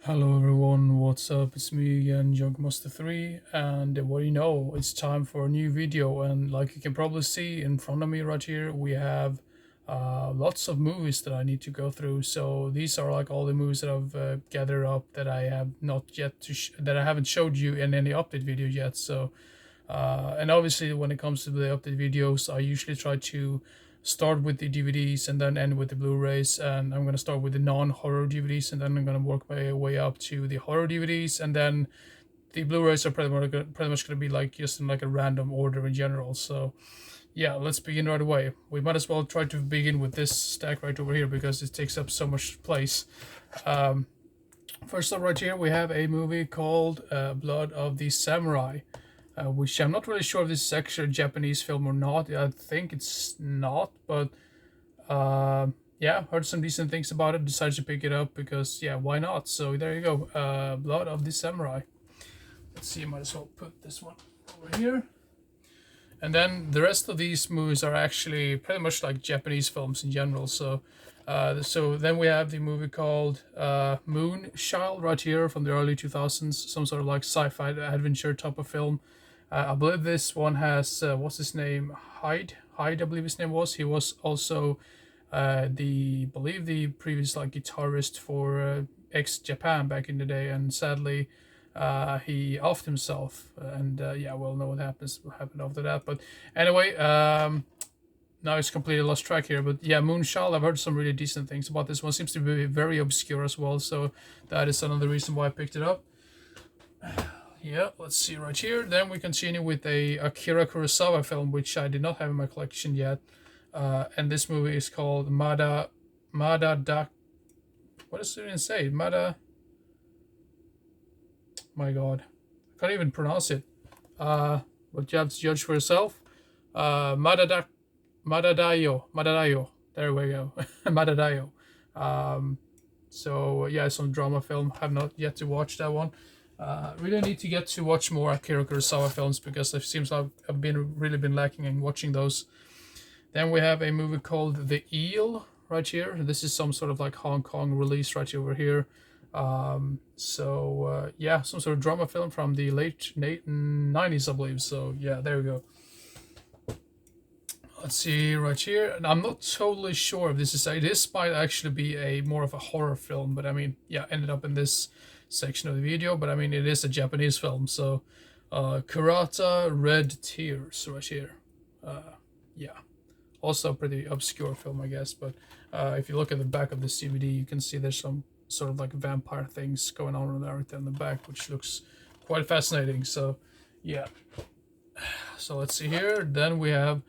Hello everyone, what's up? It's me again, Junkmaster3, and what do you know, it's time for a new video. And like you can probably see in front of me right here, we have lots of movies that I need to go through. So these are like all the movies that I've gathered up that I have not yet that I haven't showed you in any update video yet. So and obviously when it comes to the update videos, I usually try to start with the DVDs and then end with the Blu-rays. And I'm going to start with the non-horror DVDs, and then I'm going to work my way up to the horror DVDs, and then the Blu-rays are pretty much going to be like just in like a random order in general. So yeah, let's begin right away. We might as well try to begin with this stack right over here because it takes up so much place. Um, First up right here, we have a movie called Blood of the Samurai, which I'm not really sure if this is actually a Japanese film or not. I think it's not, but yeah, heard some decent things about it. Decided to pick it up because, yeah, why not? So there you go, Blood of the Samurai. Let's see, I might as well put this one over here. And then the rest of these movies are actually pretty much like Japanese films in general. So then we have the movie called Moonchild right here from the early 2000s, some sort of like sci-fi adventure type of film. I believe this one has what's his name? Hyde, I believe his name was. He was also the previous like guitarist for ex Japan back in the day, and sadly he offed himself, and yeah, we'll know what happened after that. But anyway, now it's completely lost track here. But yeah, Moonchild, I've heard some really decent things about this one. Seems to be very obscure as well, so that is another reason why I picked it up. Yeah, let's see right here. Then we continue with a Akira Kurosawa film, which I did not have in my collection yet. And this movie is called Mada Da. What does it even say? My God, I can't even pronounce it. But you have to judge for yourself. Madadayo. There we go. Madadayo. So yeah, some drama film. Have not yet to watch that one. Really need to get to watch more Akira Kurosawa films because it seems like I've really been lacking in watching those. Then we have a movie called The Eel right here. This is some sort of like Hong Kong release right over here. Yeah, some sort of drama film from the late 90s, I believe. So yeah, there we go. Let's see right here. And I'm not totally sure if this might actually be a more of a horror film, but I mean, yeah, ended up in this section of the video, but I mean, it is a Japanese film. So Kurata Red Tears right here. Yeah, also a pretty obscure film, I guess, but if you look at the back of this DVD, you can see there's some sort of like vampire things going on right there in the back, which looks quite fascinating. So yeah, so let's see here. Then we have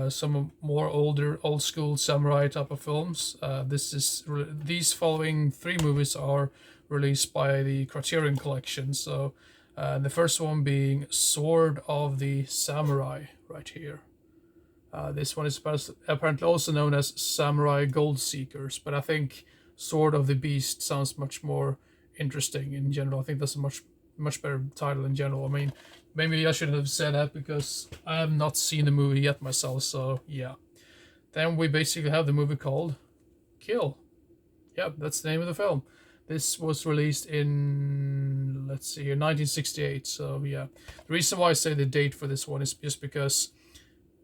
some more old school samurai type of films. These following three movies are released by the Criterion Collection. So the first one being Sword of the Samurai right here. This one is apparently also known as Samurai Gold Seekers, but I think Sword of the Beast sounds much more interesting in general. I think that's a much better title in general. I mean, maybe I shouldn't have said that because I have not seen the movie yet myself, so yeah. Then we basically have the movie called Kill. Yep, that's the name of the film. This was released in, let's see here, 1968, so yeah. The reason why I say the date for this one is just because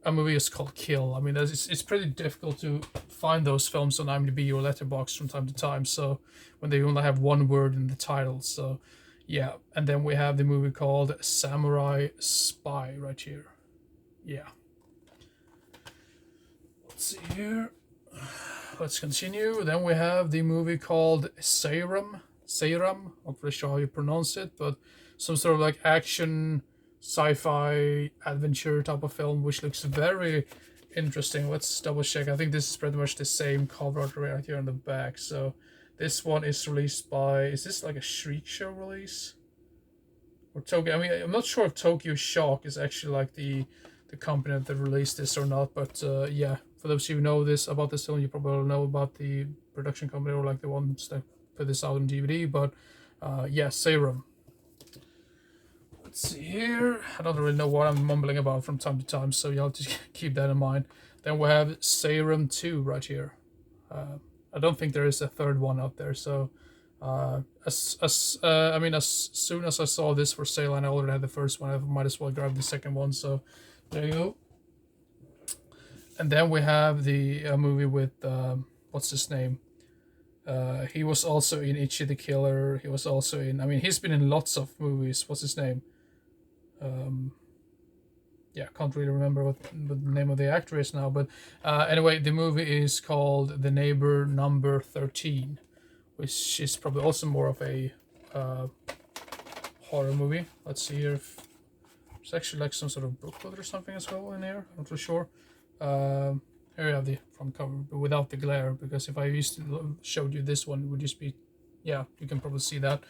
a movie is called Kill. I mean, it's pretty difficult to find those films on imdb or letterboxd from time to time, so when they only have one word in the title, so yeah. And then we have the movie called Samurai Spy right here. Yeah. Let's see here. Let's continue. Then we have the movie called Seiram. I'm not really sure how you pronounce it, but some sort of like action sci-fi adventure type of film, which looks very interesting. Let's double check. I think this is pretty much the same cover right here on the back. So this one is released by, is this like a Shriek Show release or Tokyo? I mean, I'm not sure if Tokyo Shock is actually like the company that released this or not, but yeah, for those of you who know this about this film, you probably know about the production company or like the ones that put this out on DVD. But yeah, Seiram. Let's see here. I don't really know what I'm mumbling about from time to time, so you'll have to keep that in mind. Then we have Seiram 2 right here. I don't think there is a third one out there, so I mean, as soon as I saw this for sale and I already had the first one, I might as well grab the second one. So there you go. And then we have the movie with what's his name? He was also in Itchy the Killer. He was also in. I mean, he's been in lots of movies. What's his name? Yeah, can't really remember what the name of the actor is now. But anyway, the movie is called The Neighbor Number 13, which is probably also more of a horror movie. Let's see here if there's actually like some sort of booklet or something as well in here. I'm not really sure. Here you have the front cover, but without the glare, because if I used to showed you this one, it would just be, yeah, you can probably see that.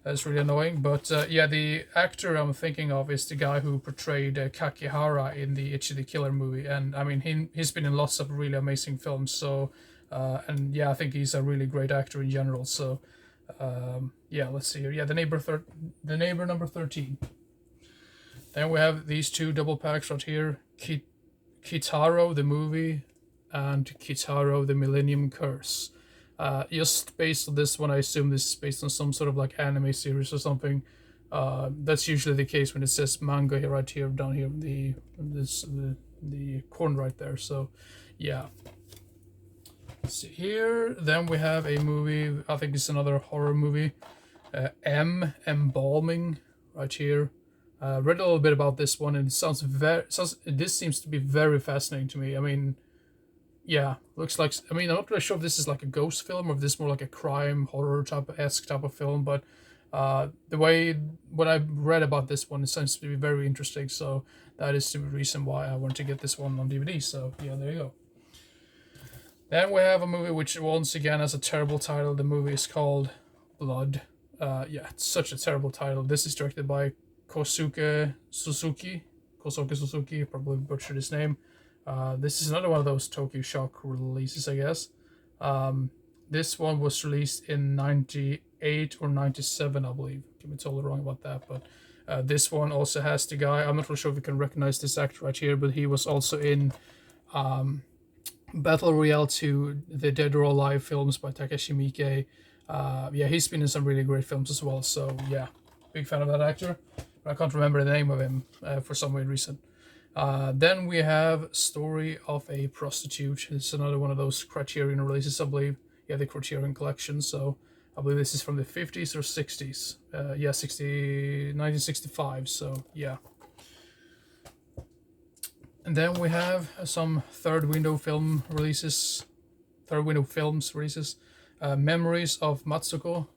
That's really annoying. But yeah, the actor I'm thinking of is the guy who portrayed Kakihara in the Itchy the Killer movie, and I mean he's been in lots of really amazing films. So and yeah, I think he's a really great actor in general. So yeah, let's see here. Yeah, the neighbor number 13. Then we have these two double packs right here. Kitaro the movie and Kitaro the Millennium Curse. Just based on this one, I assume this is based on some sort of like anime series or something. That's usually the case when it says manga here, right here, down here, the corner right there. So, yeah. Let's see here. Then we have a movie. I think it's another horror movie. Embalming, right here. Read a little bit about this one, and this seems to be very fascinating to me. I mean, yeah, looks like, I mean, I'm not really sure if this is like a ghost film or if this is more like a crime horror esque type of film, but the way what I've read about this one, it seems to be very interesting. So that is the reason why I wanted to get this one on DVD. So yeah, there you go. Then we have a movie which once again has a terrible title. The movie is called Blood. Yeah, it's such a terrible title. This is directed by Kosuke Suzuki, probably butchered his name. This is another one of those Tokyo Shock releases, I guess. This one was released in 98 or 97, I believe. Can be totally wrong about that, but this one also has the guy, I'm not really sure if you can recognize this actor right here, but he was also in Battle Royale 2, the Dead or Alive films by Takashi Miike. Yeah, he's been in some really great films as well, so yeah, big fan of that actor. But I can't remember the name of him for some weird reason. Then we have Story of a Prostitute. It's another one of those Criterion releases, I believe. Yeah, the Criterion collection. So I believe this is from the 50s or 60s. Yeah, 1965. So yeah. And then we have some Third Window Films releases. Memories of Matsuko,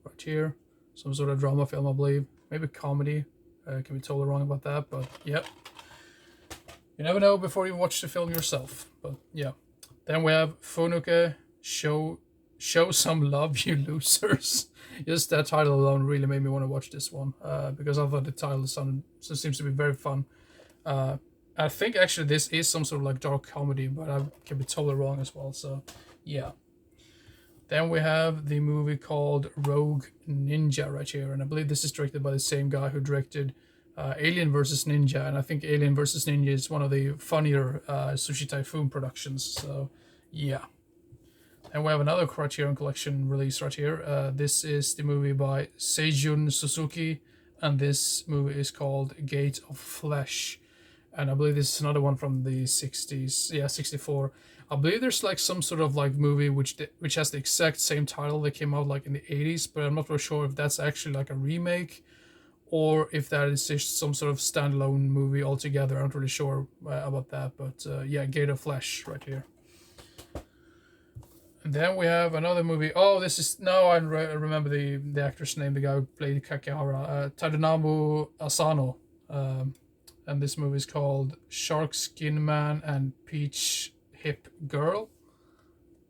right here. Some sort of drama film, I believe. Maybe comedy. Can be totally wrong about that, but yep. You never know before you watch the film yourself, but yeah. Then we have Funuke, Show Some Love, You Losers. Just that title alone really made me want to watch this one, because I thought the title seems to be very fun. I think actually this is some sort of like dark comedy, but I can be totally wrong as well, so yeah. Then we have the movie called Rogue Ninja right here, and I believe this is directed by the same guy who directed Alien vs. Ninja, and I think Alien vs. Ninja is one of the funnier Sushi Typhoon productions, so yeah. And we have another Criterion Collection release right here. This is the movie by Seijun Suzuki, and this movie is called Gate of Flesh. And I believe this is another one from the 60s, yeah, 64. I believe there's like some sort of like movie which has the exact same title that came out like in the 80s, but I'm not really sure if that's actually like a remake or if that is just some sort of standalone movie altogether. I'm not really sure about that, but yeah, Gate of Flesh right here. And then we have another movie. Oh, this is, no, I remember the actor's name, the guy who played Kakihara, Tadanobu Asano. And this movie is called Shark Skin Man and Peach Hip Girl.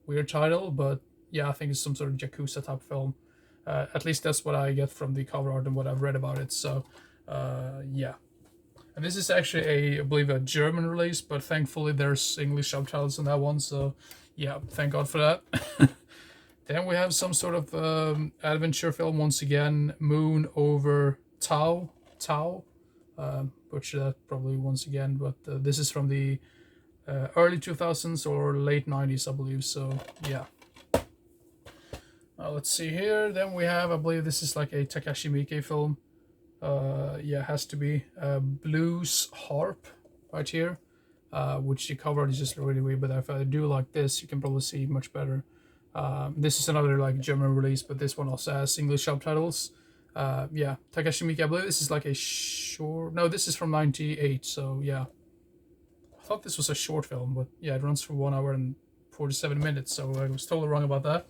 Weird title, but yeah, I think it's some sort of Yakuza type film. At least that's what I get from the cover art and what I've read about it. So, yeah. And this is actually I believe a German release, but thankfully there's English subtitles on that one. So, yeah, thank God for that. Then we have some sort of adventure film once again, Moon Over Tao. Butcher that probably once again, but this is from the early 2000s or late 90s, I believe. So, yeah. Let's see here. Then we have, I believe this is like a Takashi Miike film. Yeah, it has to be Blues Harp right here, which the cover is just really weird. But if I do like this, you can probably see much better. This is another like German release, but this one also has English subtitles. Yeah, Takashi Miike. I believe this is like a short. No, this is from '98. So yeah, I thought this was a short film, but yeah, it runs for 1 hour and 47 minutes. So I was totally wrong about that.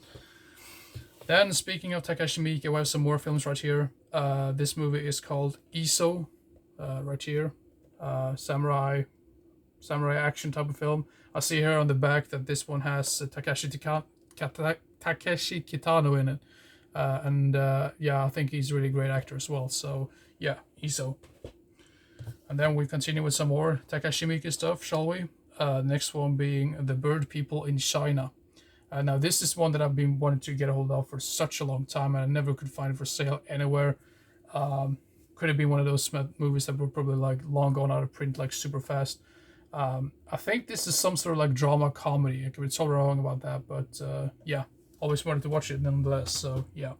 Then, speaking of Takashi Miike, we have some more films right here. This movie is called Iso, right here. Samurai action type of film. I see here on the back that this one has Takeshi Kitano in it. And yeah, I think he's a really great actor as well. So yeah, Iso. And then we continue with some more Takashi Miike stuff, shall we? Next one being The Bird People in China. Now this is one that I've been wanting to get a hold of for such a long time, and I never could find it for sale anywhere. Could have been one of those movies that were probably like long gone out of print, like super fast. I think this is some sort of like drama comedy. I could be totally wrong about that, but yeah, always wanted to watch it nonetheless. So yeah.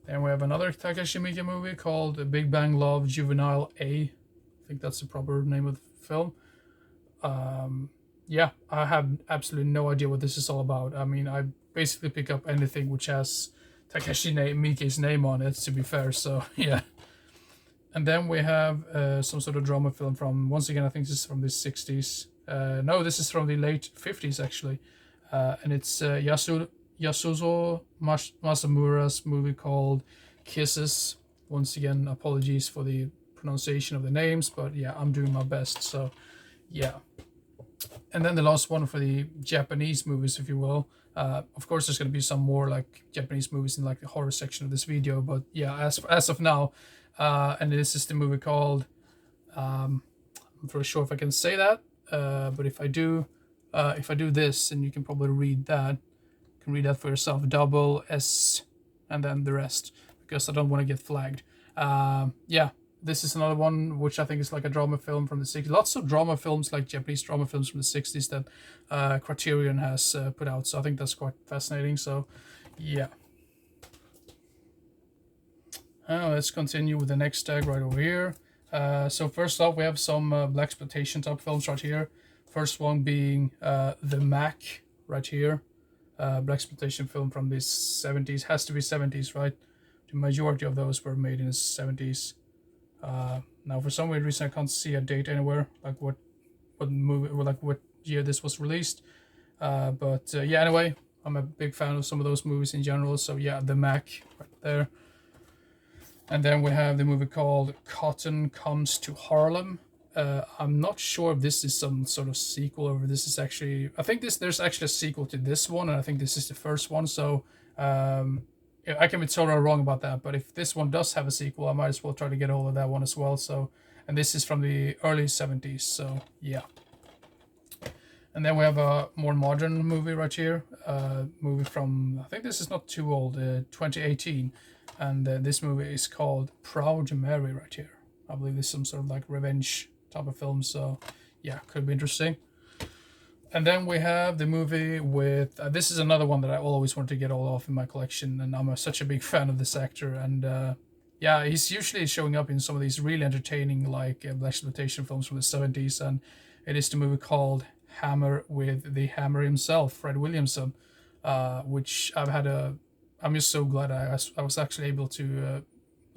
Then we have another Takashi Miike movie called Big Bang Love Juvenile A. I think that's the proper name of the film. Yeah, I have absolutely no idea what this is all about. I mean, I basically pick up anything which has Takashi Miike's name on it, to be fair, so yeah. And then we have some sort of drama film from, once again, I think this is from the 60s. No, this is from the late 50s, actually. And it's Yasuzo Masamura's movie called Kisses. Once again, apologies for the pronunciation of the names, but yeah, I'm doing my best, so yeah. And then the last one for the Japanese movies, if you will. Of course, there's going to be some more like Japanese movies in like the horror section of this video, but yeah, as of now, and this is the movie called. I'm not very sure if I can say that, but if I do this, and you can probably read that, you can read that for yourself. Double S, and then the rest, because I don't want to get flagged. Yeah. This is another one which I think is like a drama film from the 60s. Lots of drama films, like Japanese drama films from the 60s that Criterion has put out. So I think that's quite fascinating. So, yeah. Let's continue with the next tag right over here. So first off, we have some blaxploitation type films right here. First one being The Mac right here. Blaxploitation film from the 70s. Has to be 70s, right? The majority of those were made in the 70s. Now for some weird reason I can't see a date anywhere, like what movie or like what year this was released. But yeah, anyway, I'm a big fan of some of those movies in general. So yeah, The Mac right there. And then we have the movie called Cotton Comes to Harlem. I'm not sure if this is some sort of sequel or if this is actually. I think there's actually a sequel to this one, and I think this is the first one. So I can be totally wrong about that, but if this one does have a sequel, I might as well try to get a hold of that one as well. So, and this is from the early 70s, so yeah. And then we have a more modern movie right here, movie from, I think this is not too old, 2018, and this movie is called Proud Mary right here. I believe this is some sort of like revenge type of film, so yeah, could be interesting. And then we have the movie with, this is another one that I always want to get all off in my collection, and I'm such a big fan of this actor, and yeah, he's usually showing up in some of these really entertaining like blaxploitation films from the 70s, and it is the movie called Hammer with the Hammer himself, Fred Williamson, which I'm just so glad I was actually able to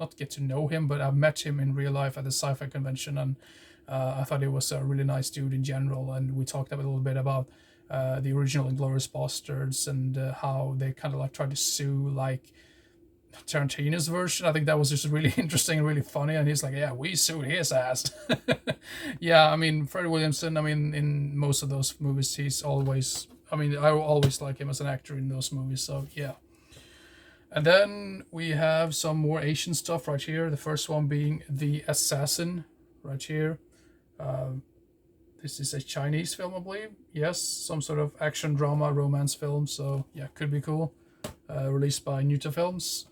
not get to know him, but I've met him in real life at the sci-fi convention, and I thought he was a really nice dude in general, and we talked a little bit about the original Inglourious Basterds and how they kind of like tried to sue like Tarantino's version. I think that was just really interesting and really funny, and he's like, yeah, we sued his ass. Yeah, I mean, Fred Williamson, I mean, in most of those movies, he's always, I mean, I always like him as an actor in those movies, so yeah. And then we have some more Asian stuff right here. The first one being The Assassin right here. This is a Chinese film, I believe. Yes, some sort of action drama romance film. So yeah, could be cool. Released by Nuta Films.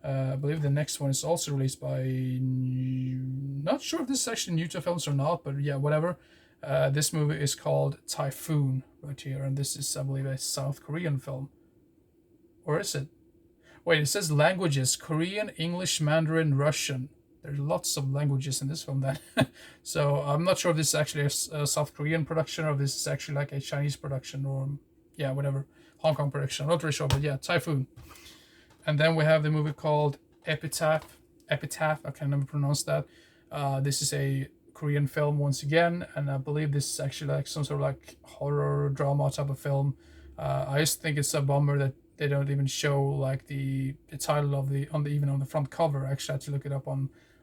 I believe the next one is also released by. Not sure if this is actually Nuta Films or not, but yeah, whatever. This movie is called Typhoon right here, and this is, I believe, a South Korean film. Or is it? Wait, it says languages: Korean, English, Mandarin, Russian. There's lots of languages in this film then. So I'm not sure if this is actually a South Korean production or if this is actually like a Chinese production or, yeah, whatever, Hong Kong production. I'm not really sure, but yeah, Typhoon. And then we have the movie called Epitaph. Epitaph, I can never pronounce that. This is a Korean film once again, and I believe this is actually like some sort of like horror drama type of film. I just think it's a bummer that they don't even show like the title of the even on the front cover. Actually, I had to look it up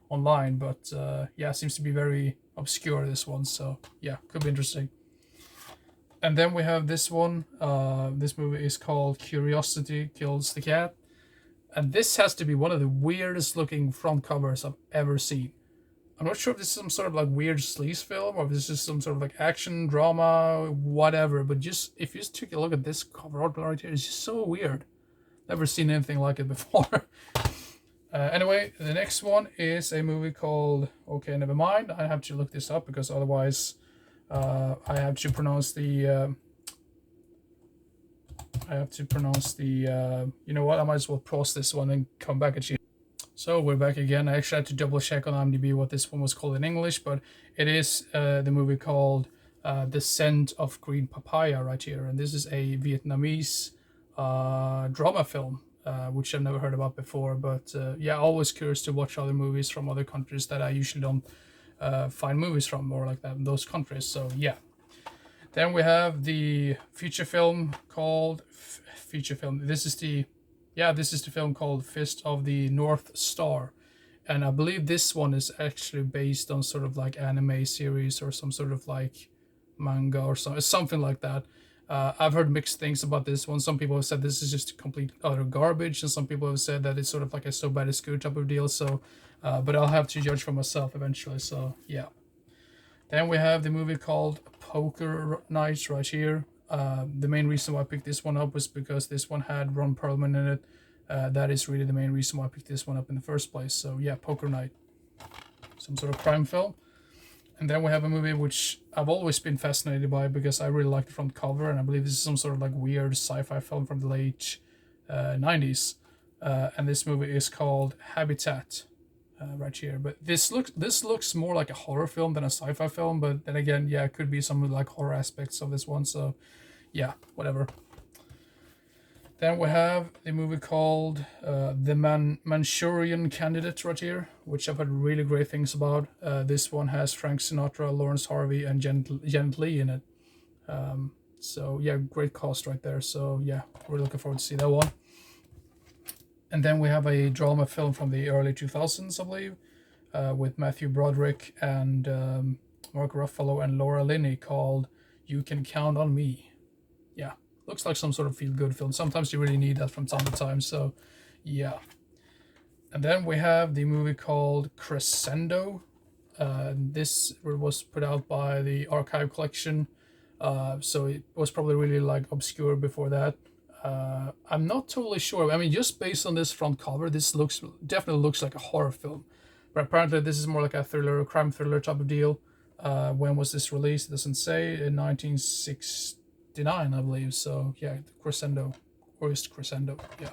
online, but yeah, it seems to be very obscure, this one. So yeah, could be interesting. And then we have this one. This movie is called Curiosity Kills the Cat, and this has to be one of the weirdest looking front covers I've ever seen. I'm not sure if this is some sort of like weird sleaze film or if this is some sort of like action drama, whatever. But just if you just take a look at this cover art right here, it's just so weird. Never seen anything like it before. Anyway, the next one is a movie called, okay, never mind. I have to look this up because otherwise I have to pronounce the you know what, I might as well pause this one and come back at you. So we're back again. I actually had to double check on IMDb what this one was called in English, but it is the movie called The Scent of Green Papaya right here. And this is a Vietnamese drama film, which I've never heard about before. But yeah, always curious to watch other movies from other countries that I usually don't find movies from or like that in those countries. So yeah. Then we have the feature film called This is the film called Fist of the North Star. And I believe this one is actually based on sort of like anime series or some sort of like manga or something like that. I've heard mixed things about this one. Some people have said this is just complete utter garbage, and some people have said that it's sort of like a so bad it's good type of deal. So, but I'll have to judge for myself eventually. So yeah. Then we have the movie called Poker Night right here. The main reason why I picked this one up was because this one had Ron Perlman in it. That is really the main reason why I picked this one up in the first place. So yeah, Poker Night. Some sort of crime film. And then we have a movie which I've always been fascinated by because I really like the front cover, and I believe this is some sort of like weird sci-fi film from the late 90s. And this movie is called Habitat. Right here, but this looks more like a horror film than a sci-fi film, but then again, yeah, it could be some like horror aspects of this one, so yeah, whatever. Then we have the movie called The Manchurian Candidate right here, which I've heard really great things about. This one has Frank Sinatra, Lawrence Harvey, and Janet Leigh in it. So yeah, great cast right there. So yeah, we're looking forward to see that one. And then we have a drama film from the early 2000s, I believe, with Matthew Broderick and Mark Ruffalo and Laura Linney called You Can Count on Me. Yeah, looks like some sort of feel-good film. Sometimes you really need that from time to time, so yeah. And then we have the movie called Crescendo. This was put out by the Archive Collection, so it was probably really like obscure before that. I'm not totally sure. I mean, just based on this front cover, this definitely looks like a horror film. But apparently this is more like a thriller, a crime thriller type of deal. When was this released? It doesn't say. In 1969, I believe. So yeah, Crescendo. Or is Crescendo, yeah.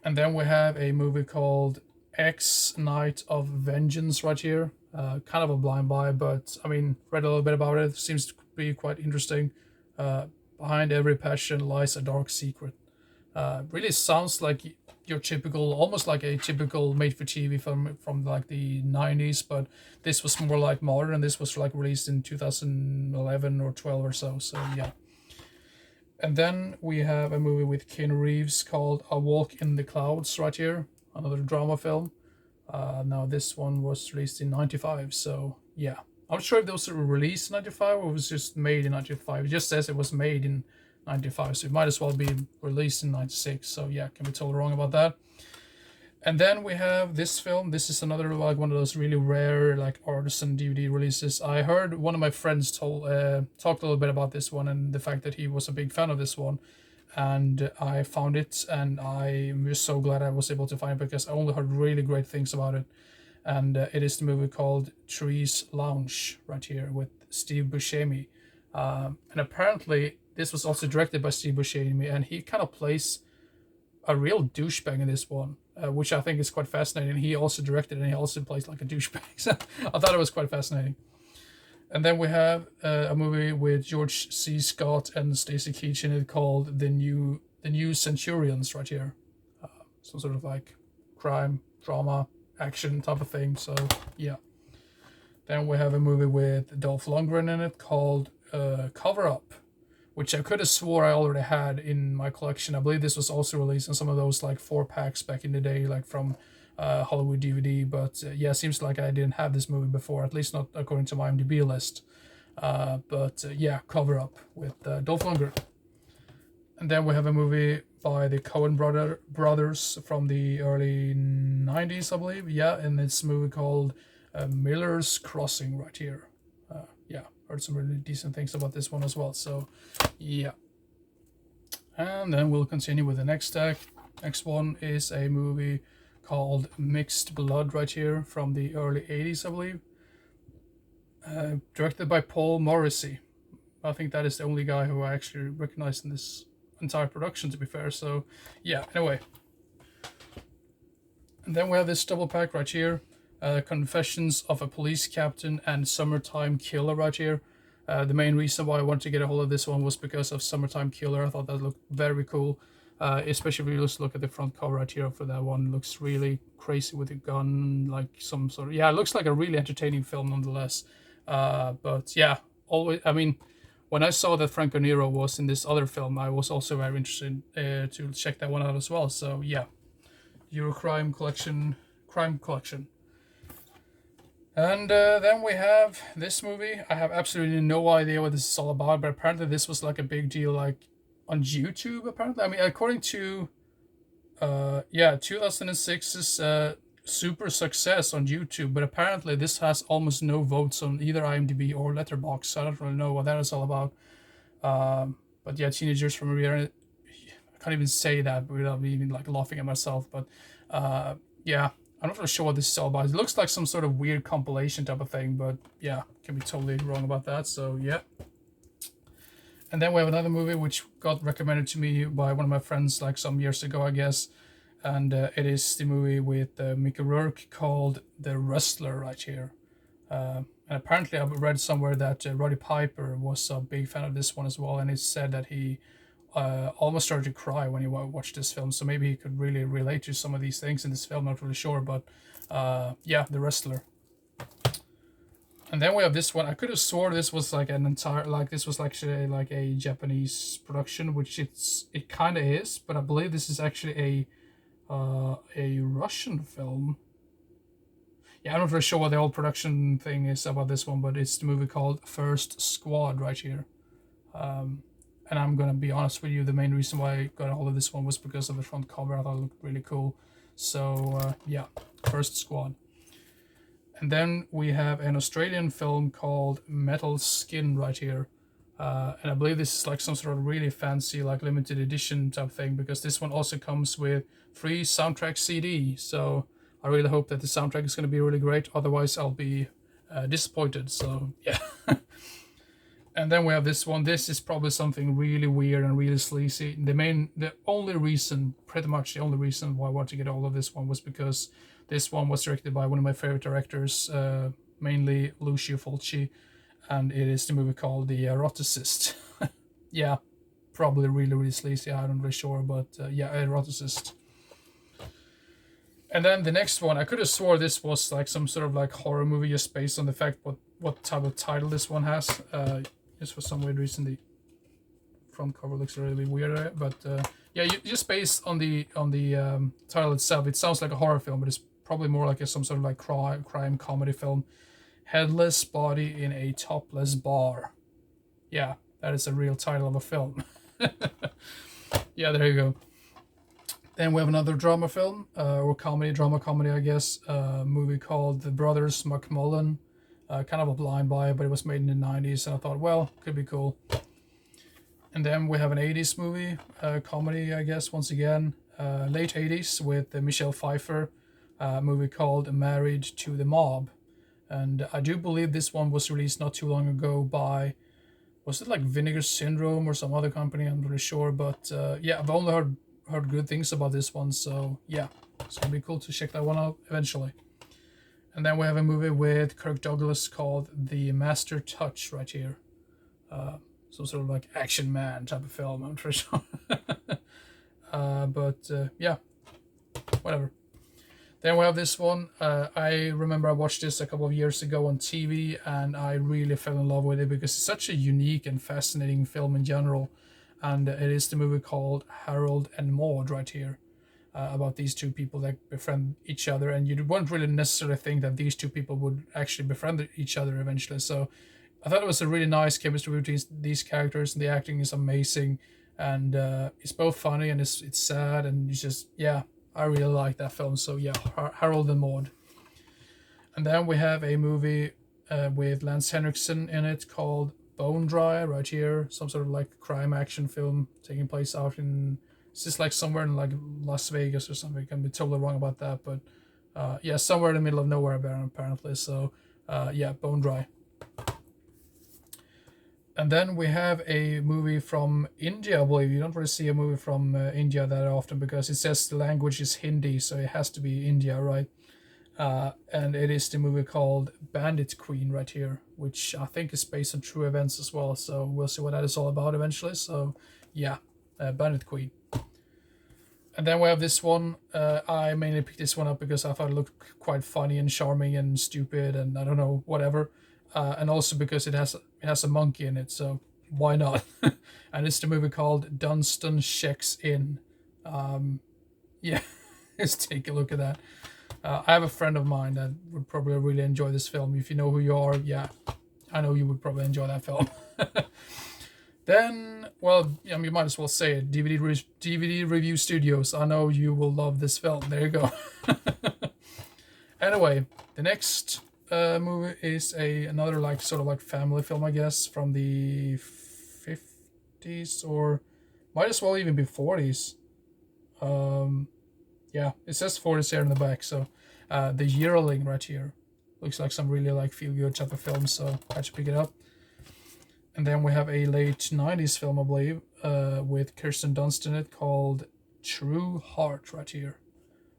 And then we have a movie called X Night of Vengeance right here. Kind of a blind buy, but I mean, read a little bit about it. Seems to be quite interesting. Behind every passion lies a dark secret. Really sounds like your typical, almost like a typical made-for-TV film from like the 90s, but this was more like modern. This was like released in 2011 or 12 or so. So yeah. And then we have a movie with Keanu Reeves called A Walk in the Clouds right here. Another drama film. Now this one was released in 95. So yeah. I'm not sure if those were released in 95 or it was just made in 95. It just says it was made in 95, so it might as well be released in 96. So yeah, can be totally wrong about that. And then we have this film. This is another like one of those really rare like artisan DVD releases. I heard one of my friends talked a little bit about this one and the fact that he was a big fan of this one. And I found it, and I'm just so glad I was able to find it because I only heard really great things about it. And it is the movie called Trees Lounge right here with Steve Buscemi. And apparently this was also directed by Steve Buscemi, and he kind of plays a real douchebag in this one, which I think is quite fascinating. He also directed and he also plays like a douchebag. So I thought it was quite fascinating. And then we have a movie with George C. Scott and Stacy Keach in it called The New Centurions right here. Some sort of like crime, drama, action type of thing. So yeah. Then we have a movie with Dolph Lundgren in it called Cover Up, which I could have swore I already had in my collection. I believe this was also released in some of those like 4-packs back in the day, like from Hollywood DVD. But yeah, seems like I didn't have this movie before, at least not according to my IMDb list. But yeah, Cover Up with Dolph Lundgren. And then we have a movie by the Coen brothers from the early 90s, I believe. Yeah, and it's a movie called Miller's Crossing right here. Yeah, heard some really decent things about this one as well. So yeah. And then we'll continue with the next stack. Next one is a movie called Mixed Blood right here from the early 80s, I believe. Directed by Paul Morrissey. I think that is the only guy who I actually recognized in this entire production, to be fair. So yeah, anyway. And then we have this double pack right here. Confessions of a Police Captain and Summertime Killer right here. The main reason why I wanted to get a hold of this one was because of Summertime Killer. I thought that looked very cool, especially if you just look at the front cover right here for that one. It looks really crazy with a gun, like some sort of, yeah, it looks like a really entertaining film nonetheless. But yeah, always, I mean, when I saw that Franco Nero was in this other film, I was also very interested to check that one out as well. So yeah, Eurocrime collection, crime collection. And then we have this movie. I have absolutely no idea what this is all about, but apparently this was like a big deal, like on YouTube. Apparently, I mean, according to 2006's super success on YouTube, but apparently this has almost no votes on either IMDb or Letterboxd. So I don't really know what that is all about. But yeah, Teenagers from Riviera. I can't even say that without even like laughing at myself. But yeah, I'm not really sure what this is all about. It looks like some sort of weird compilation type of thing, but yeah, can be totally wrong about that. So yeah. And then we have another movie which got recommended to me by one of my friends like some years ago, I guess. And it is the movie with Mickey Rourke called The Wrestler right here. And apparently I've read somewhere that Roddy Piper was a big fan of this one as well, and it said that he almost started to cry when he watched this film. So maybe he could really relate to some of these things in this film. Not really sure, but yeah, The Wrestler. And then we have this one. I could have sworn this was like an entire, like this was actually like a Japanese production, which it kind of is, but I believe this is actually a Russian film. Yeah, I'm not really sure what the whole production thing is about this one, but it's the movie called First Squad right here. And I'm gonna be honest with you, the main reason why I got a hold of this one was because of the front cover. I thought it looked really cool. So yeah, First Squad. And then we have an Australian film called Metal Skin right here. And I believe this is like some sort of really fancy, like limited edition type thing, because this one also comes with free soundtrack CD. So I really hope that the soundtrack is going to be really great. Otherwise, I'll be disappointed. So yeah. And then we have this one. This is probably something really weird and really sleazy. Pretty much the only reason why I want to get all of this one was because this one was directed by one of my favorite directors, mainly Lucio Fulci, and it is the movie called The Eroticist. Yeah, probably really, really sleazy. I'm not really sure, but yeah, Eroticist. And then the next one, I could have swore this was like some sort of like horror movie just based on the fact what type of title this one has. Just for some weird reason, the front cover looks really weird, but yeah, just based on the title itself, it sounds like a horror film, but it's probably more like some sort of like crime comedy film. Headless Body in a Topless Bar. Yeah, that is a real title of a film. Yeah, there you go. Then we have another drama film, or drama comedy, I guess. Movie called The Brothers McMullen. Kind of a blind buy, but it was made in the 90s, and I thought, well, could be cool. And then we have an 80s movie, comedy, I guess, once again. Late 80s with Michelle Pfeiffer. A movie called Married to the Mob. And I do believe this one was released not too long ago by, was it like Vinegar Syndrome or some other company? I'm not really sure, but yeah, I've only heard good things about this one, so yeah, it's gonna be cool to check that one out eventually. And then we have a movie with Kirk Douglas called The Master Touch right here. Some sort of like action man type of film, I'm pretty sure. But yeah, whatever. Then we have this one. I remember I watched this a couple of years ago on TV, and I really fell in love with it because it's such a unique and fascinating film in general. And it is the movie called Harold and Maude right here, about these two people that befriend each other, and you wouldn't really necessarily think that these two people would actually befriend each other eventually. So I thought it was a really nice chemistry between these characters, and the acting is amazing, and it's both funny and it's sad, and it's just, yeah, I really like that film. So yeah, Harold and Maude. And then we have a movie with Lance Henriksen in it called Bone Dry right here, some sort of like crime action film taking place out in, it's just like somewhere in like Las Vegas or something. I can be totally wrong about that, but yeah, somewhere in the middle of nowhere apparently. So yeah, Bone Dry. And then we have a movie from India, I believe. You don't really see a movie from India that often because it says the language is Hindi, so it has to be India, right? And it is the movie called Bandit Queen right here, which I think is based on true events as well. So we'll see what that is all about eventually. So yeah, Bandit Queen. And then we have this one. I mainly picked this one up because I thought it looked quite funny and charming and stupid and I don't know, whatever. And also because it has a monkey in it, so why not? And it's the movie called Dunstan Checks In. Yeah, let's take a look at that. I have a friend of mine that would probably really enjoy this film. If you know who you are, yeah, I know you would probably enjoy that film. Then, well, you might as well say it. DVD Review Studios. I know you will love this film. There you go. Anyway, the next movie is another like sort of like family film, I guess, from the 50s or might as well even be 40s. Yeah, it says 40s here in the back. So The Yearling right here looks like some really like feel good type of film. So I should pick it up. And then we have a late 90s film, I believe, with Kirsten Dunst in it called True Heart right here.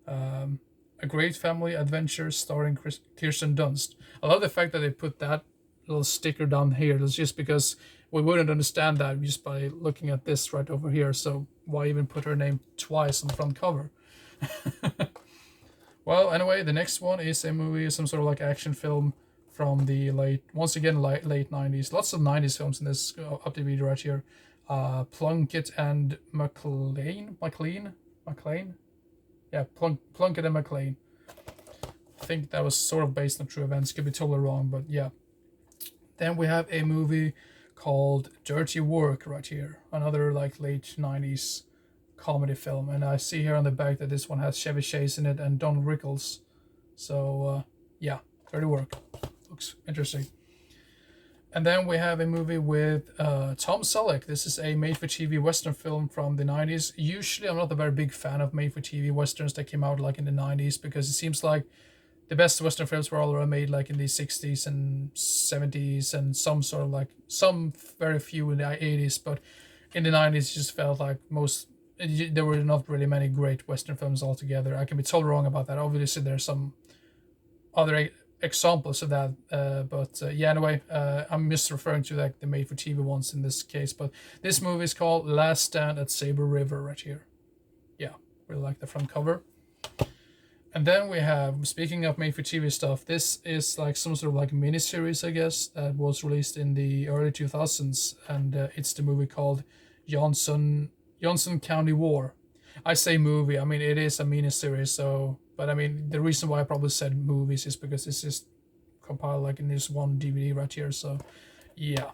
A great family adventure starring Kirsten Dunst. I love the fact that they put that little sticker down here. It's just because we wouldn't understand that just by looking at this right over here. So why even put her name twice on the front cover? Well, anyway, the next one is a movie, some sort of like action film from the late 90s. Lots of 90s films in this up the video right here. Plunkett and McLean. Yeah, Plunkett and McLean. I think that was sort of based on true events. Could be totally wrong, but yeah. Then we have a movie called Dirty Work right here. Another like late 90s comedy film. And I see here on the back that this one has Chevy Chase in it and Don Rickles. So yeah, Dirty Work. Looks interesting. And then we have a movie with Tom Selleck. This is a made-for-TV Western film from the 90s. Usually, I'm not a very big fan of made-for-TV Westerns that came out like in the 90s because it seems like the best Western films were all made like in the 60s and 70s and some very few in the 80s. But in the 90s, it just felt like there were not really many great Western films altogether. I can be totally wrong about that. Obviously, there's some other examples of that, but yeah, anyway, I'm just referring to like the made-for-TV ones in this case. But this movie is called Last Stand at Saber River right here. Yeah, really like the front cover. And then we have, speaking of made-for-TV stuff, this is like some sort of like miniseries, I guess, that was released in the early 2000s, and it's the movie called Johnson County War. I say movie, I mean it is a miniseries, so. But I mean, the reason why I probably said movies is because it's just compiled like in this one DVD right here. So, yeah.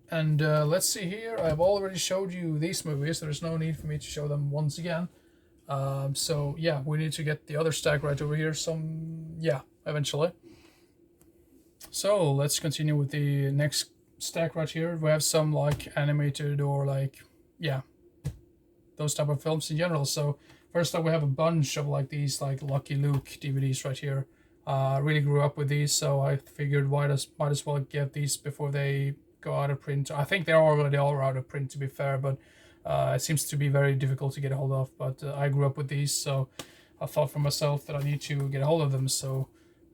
And let's see here. I've already showed you these movies, so there's no need for me to show them once again. So, yeah, we need to get the other stack right over here. Yeah, eventually. So, let's continue with the next stack right here. We have some like animated or like, yeah, those type of films in general. So, first up, we have a bunch of like these like Lucky Luke DVDs right here. I really grew up with these, so I figured might as well get these before they go out of print. I think they're already all out of print, to be fair, but It seems to be very difficult to get a hold of, but I grew up with these, so I thought for myself that I need to get a hold of them. So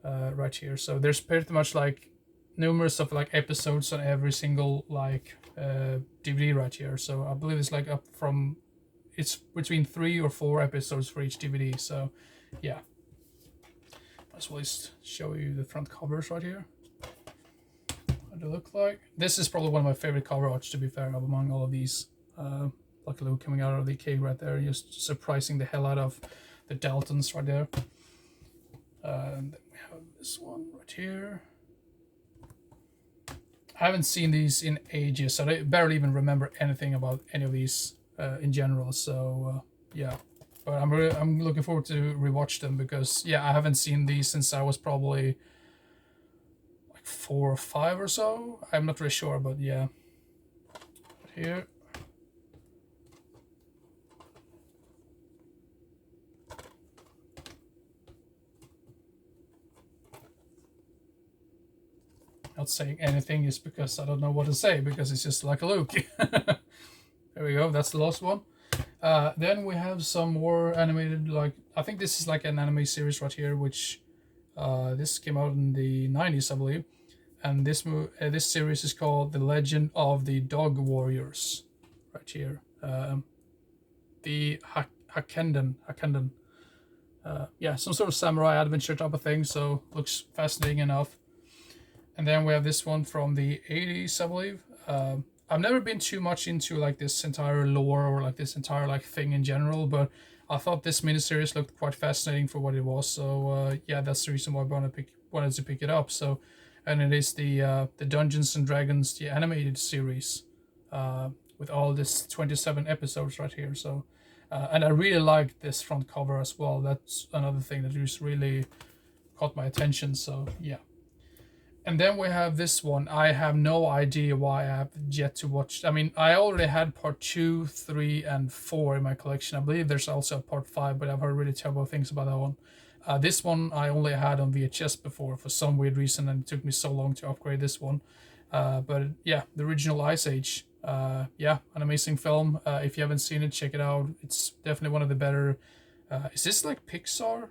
right here, so there's pretty much like numerous of like episodes on every single like DVD right here. So I believe it's like up from, it's between 3 or 4 episodes for each DVD. So yeah, as well as show you the front covers right here. What they look like. This is probably one of my favorite cover arts, to be fair, among all of these. Lucky Luke coming out of the cave right there, just surprising the hell out of the Daltons right there. And then we have this one right here. I haven't seen these in ages, so I barely even remember anything about any of these in general. So yeah, but I'm looking forward to rewatch them, because yeah, I haven't seen these since I was probably like 4 or 5 or so. I'm not really sure, but yeah. But here. Not saying anything is because I don't know what to say, because it's just like a Luke. There we go, that's the last one. Then we have some more animated, like, I think this is like an anime series right here, which this came out in the 90s, I believe. And this series is called The Legend of the Dog Warriors, right here. The Hakenden. Yeah, some sort of samurai adventure type of thing, so looks fascinating enough. And then we have this one from the 80s, I believe. I've never been too much into like this entire lore or like this entire like thing in general, but I thought this miniseries looked quite fascinating for what it was. So yeah, that's the reason why I wanted to pick it up. So, and it is the Dungeons and Dragons, the animated series, with all this 27 episodes right here. So, and I really like this front cover as well. That's another thing that just really caught my attention. So yeah. And then we have this one. I have no idea why I have yet to watch. I mean, I already had part 2, 3, and 4 in my collection. I believe there's also a part 5, but I've heard really terrible things about that one. This one I only had on VHS before for some weird reason, and it took me so long to upgrade this one. But yeah, the original Ice Age. Yeah, an amazing film. If you haven't seen it, check it out. It's definitely one of the better. Is this like Pixar?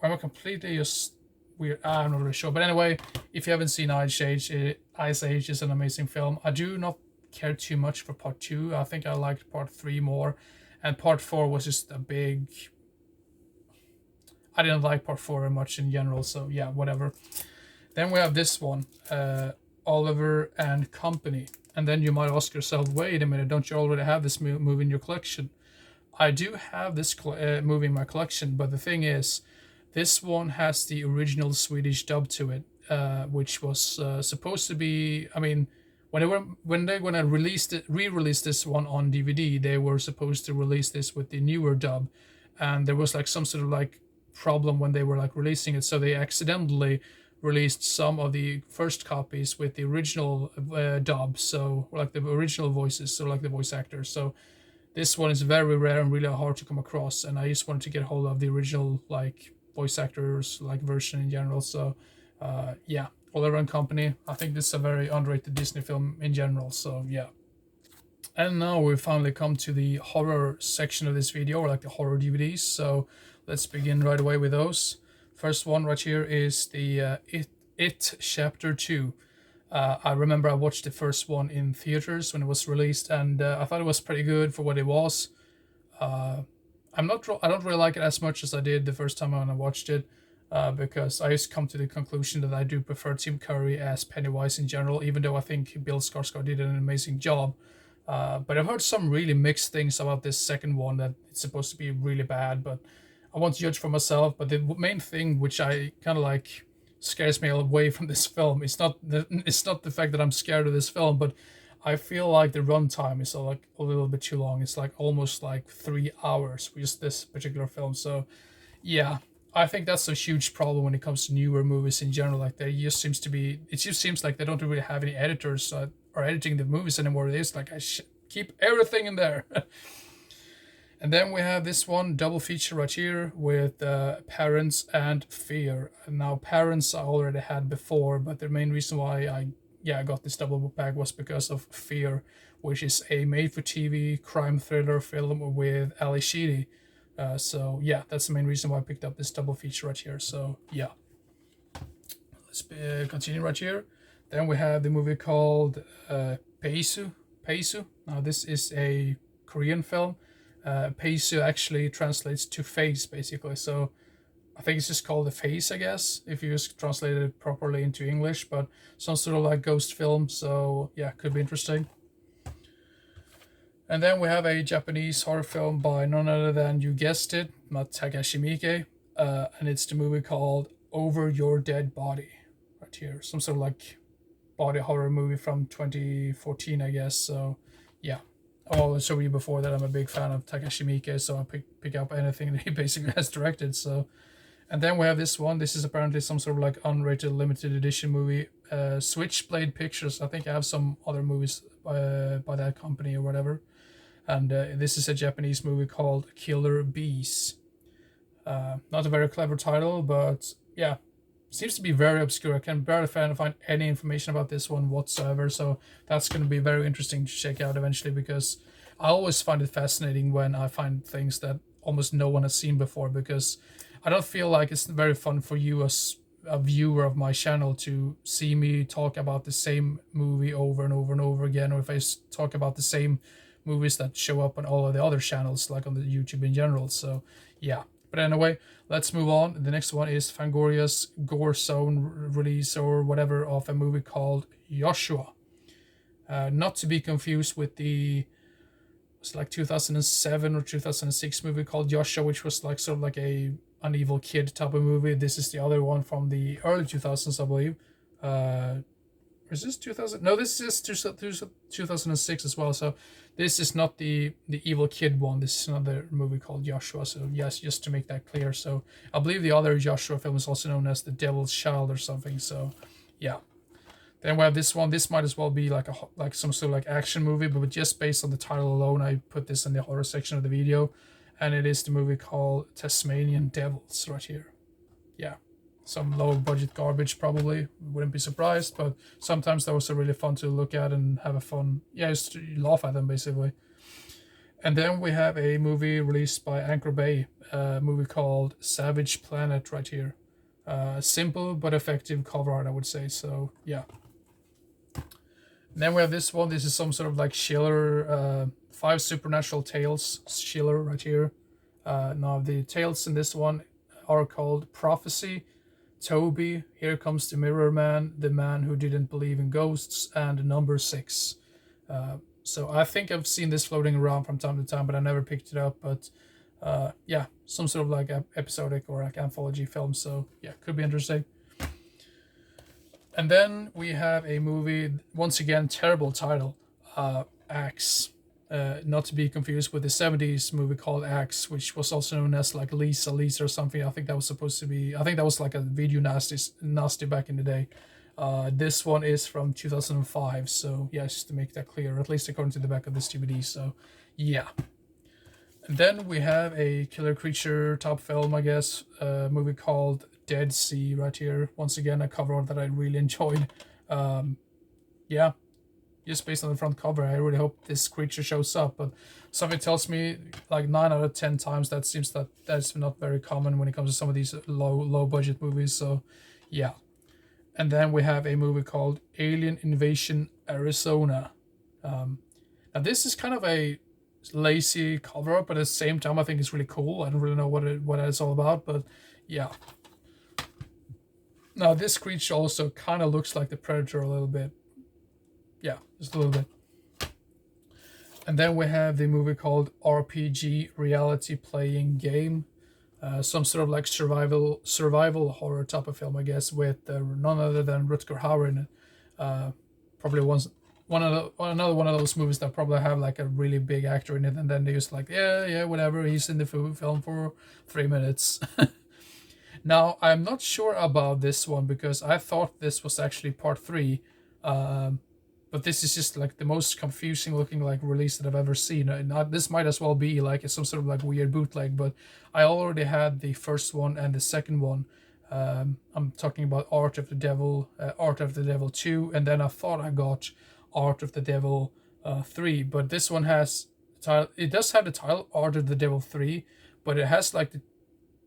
Or am I completely just weird? I'm not really sure. But anyway, if you haven't seen Ice Age is an amazing film. I do not care too much for part 2. I think I liked part 3 more. And part 4 was just a big... I didn't like part 4 very much in general, so yeah, whatever. Then we have this one, Oliver and Company. And then you might ask yourself, wait a minute, don't you already have this movie in your collection? I do have this movie in my collection, but the thing is, this one has the original Swedish dub to it, which was supposed to be. I mean, when they're gonna re-release this one on DVD, they were supposed to release this with the newer dub, and there was like some sort of like problem when they were like releasing it, so they accidentally released some of the first copies with the original dub, so like the original voices, so like the voice actors. So this one is very rare and really hard to come across, and I just wanted to get hold of the original like voice actors like version in general. So yeah, Oliver and Company. I think this is a very underrated Disney film in general. So yeah. And now we've finally come to the horror section of this video, or like the horror DVDs. So let's begin right away with those. First one right here is the It Chapter 2. I remember I watched the first one in theaters when it was released, and I thought it was pretty good for what it was. I don't really like it as much as I did the first time when I watched it, because I just come to the conclusion that I do prefer Tim Curry as Pennywise in general, even though I think Bill Skarsgård did an amazing job. But I've heard some really mixed things about this second one, that it's supposed to be really bad, but I won't judge for myself. But the main thing which I kind of like scares me away from this film, it's not the fact that I'm scared of this film, but I feel like the runtime is like a little bit too long. It's like almost like 3 hours with just this particular film. So yeah, I think that's a huge problem when it comes to newer movies in general. Like it just seems like they don't really have any editors are editing the movies anymore. It is like keep everything in there. And then we have this one double feature right here with Parents and Fear. And now Parents I already had before, but the main reason why I got this double book bag was because of Fear, which is a made-for-TV crime thriller film with Ali Sheedy. So yeah, that's the main reason why I picked up this double feature right here. So yeah, let's continue right here. Then we have the movie called Peisu. Peisu. Now this is a Korean film. Peisu actually translates to face, basically. So I think it's just called The Face, I guess, if you just translate it properly into English. But some sort of like ghost film. So yeah, could be interesting. And then we have a Japanese horror film by none other than, you guessed it, Takashi Miike. And it's the movie called Over Your Dead Body. Right here. Some sort of like body horror movie from 2014, I guess. So yeah. Oh, I showed you before that I'm a big fan of Takashi Miike, so I pick up anything that he basically has directed. So, and then we have this one. This is apparently some sort of like unrated limited edition movie. Switchblade Pictures. I think I have some other movies by that company or whatever. And this is a Japanese movie called Killer Bees. Not a very clever title, but yeah, seems to be very obscure. I can barely find any information about this one whatsoever. So that's going to be very interesting to check out eventually, because I always find it fascinating when I find things that almost no one has seen before, because I don't feel like it's very fun for you as a viewer of my channel to see me talk about the same movie over and over and over again, or if I talk about the same movies that show up on all of the other channels, like on the YouTube in general. So yeah, but anyway, let's move on. The next one is Fangoria's Gore Zone release or whatever of a movie called Joshua. Not to be confused with the, it's like 2007 or 2006 movie called Joshua, which was like sort of like an evil kid type of movie. This is the other one from the early 2000s, I believe. Is this 2000? No, this is 2006 as well. So this is not the evil kid one. This is another movie called Joshua. So yes, just to make that clear. So I believe the other Joshua film is also known as The Devil's Child or something. So yeah. Then we have this one. This might as well be like some sort of like action movie, but just based on the title alone, I put this in the horror section of the video, and it is the movie called Tasmanian Devils right here. Yeah. Some low budget garbage, probably, wouldn't be surprised, but sometimes those are really fun to look at and have a fun, yeah, just laugh at them basically. And then we have a movie released by Anchor Bay, a movie called Savage Planet right here. Simple but effective cover art, I would say. So yeah. And then we have this one. This is some sort of like Schiller, 5 Supernatural Tales Schiller right here. Now the tales in this one are called Prophecy, Toby, Here Comes the Mirror Man, The Man Who Didn't Believe in Ghosts, and Number 6. So I think I've seen this floating around from time to time, but I never picked it up. But yeah, some sort of like episodic or like anthology film. So yeah, could be interesting. And then we have a movie, once again, terrible title, Axe. Not to be confused with the 70s movie called Axe, which was also known as like Lisa or something. I think that was supposed to be, I think that was like a video nasty back in the day. This one is from 2005, so yeah, just to make that clear, at least according to the back of this DVD. So yeah. And then we have a killer creature top film, I guess, movie called Dead Sea right here. Once again, a cover art that I really enjoyed. Yeah, just based on the front cover, I really hope this creature shows up. But something tells me like 9 out of 10 times that seems that that's not very common when it comes to some of these low budget movies. So yeah. And then we have a movie called Alien Invasion Arizona. Now this is kind of a lazy cover up, but at the same time I think it's really cool. I don't really know what it's all about, but yeah. Now this creature also kind of looks like the Predator a little bit. Yeah, just a little bit. And then we have the movie called RPG Reality Playing Game. Some sort of like survival horror type of film, I guess, with none other than Rutger Hauer in it. Probably another one of those movies that probably have like a really big actor in it, and then they just like, yeah, whatever, he's in the film for 3 minutes. Now, I'm not sure about this one because I thought this was actually part 3. But this is just like the most confusing looking like release that I've ever seen. This might as well be like some sort of like weird bootleg, but I already had the first one and the second one. I'm talking about Art of the Devil 2, and then I thought I got Art of the Devil 3, but this one has title. It does have the title Art of the Devil 3, but it has like the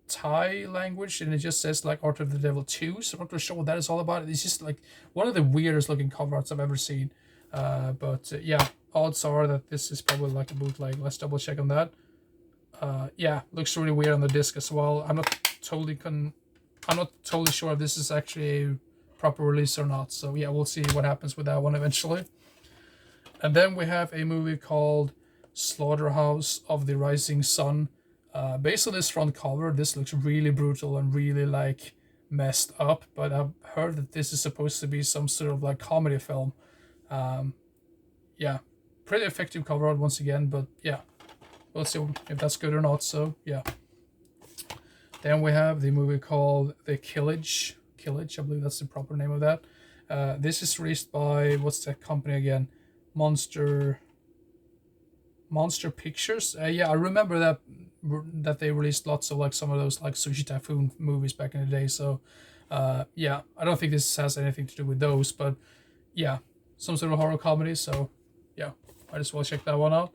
Thai language, and it just says like Art of the Devil 2. So I'm not really sure what that is all about. It's just like one of the weirdest looking cover arts I've ever seen. But yeah, odds are that this is probably like a bootleg. Let's double check on that. Yeah, looks really weird on the disc as well. I'm not totally sure if this is actually a proper release or not. So yeah, we'll see what happens with that one eventually. And then we have a movie called Slaughterhouse of the Rising Sun. Based on this front cover, this looks really brutal and really like messed up. But I've heard that this is supposed to be some sort of like comedy film. Yeah, pretty effective cover art once again. But yeah, we'll see if that's good or not. So yeah. Then we have the movie called The Killage. Killage, I believe that's the proper name of that. This is released by, what's that company again? Monster Pictures. Yeah, I remember that they released lots of like some of those like Sushi Typhoon movies back in the day. So yeah, I don't think this has anything to do with those, but yeah, some sort of horror comedy. So yeah, might as well check that one out.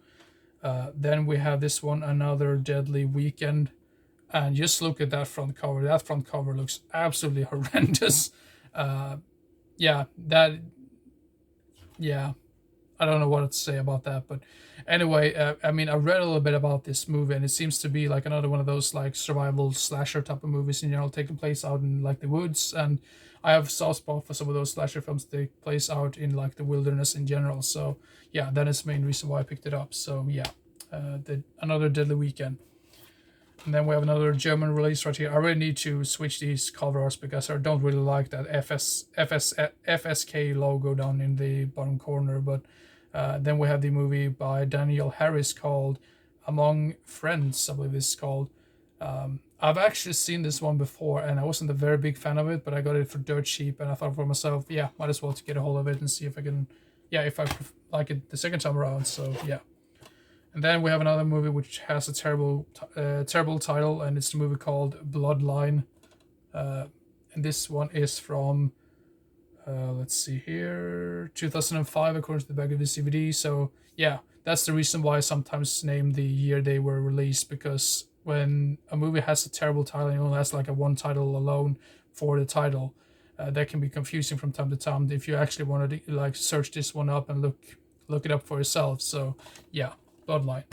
Then we have this one, Another Deadly Weekend. And just look at that front cover. That front cover looks absolutely horrendous. Yeah, I don't know what to say about that. But anyway, I mean, I read a little bit about this movie, and it seems to be like another one of those like survival slasher type of movies in general, taking place out in like the woods. And I have a soft spot for some of those slasher films that take place out in like the wilderness in general. So yeah, that is the main reason why I picked it up. So yeah, Another Deadly Weekend. And then we have another German release right here. I really need to switch these cover arts because I don't really like that FSK logo down in the bottom corner. But then we have the movie by Daniel Harris called Among Friends, I believe it's called. I've actually seen this one before, and I wasn't a very big fan of it, but I got it for dirt cheap, and I thought for myself, yeah, might as well to get a hold of it and see if I can, yeah, if I like it the second time around. So yeah. And then we have another movie which has a terrible title, and it's a movie called Bloodline. And this one is from, let's see here, 2005, according to the back of the DVD. So yeah, that's the reason why I sometimes name the year they were released, because when a movie has a terrible title and only has like a one title alone for the title, that can be confusing from time to time if you actually want to like search this one up and look it up for yourself. So yeah. Bloodline.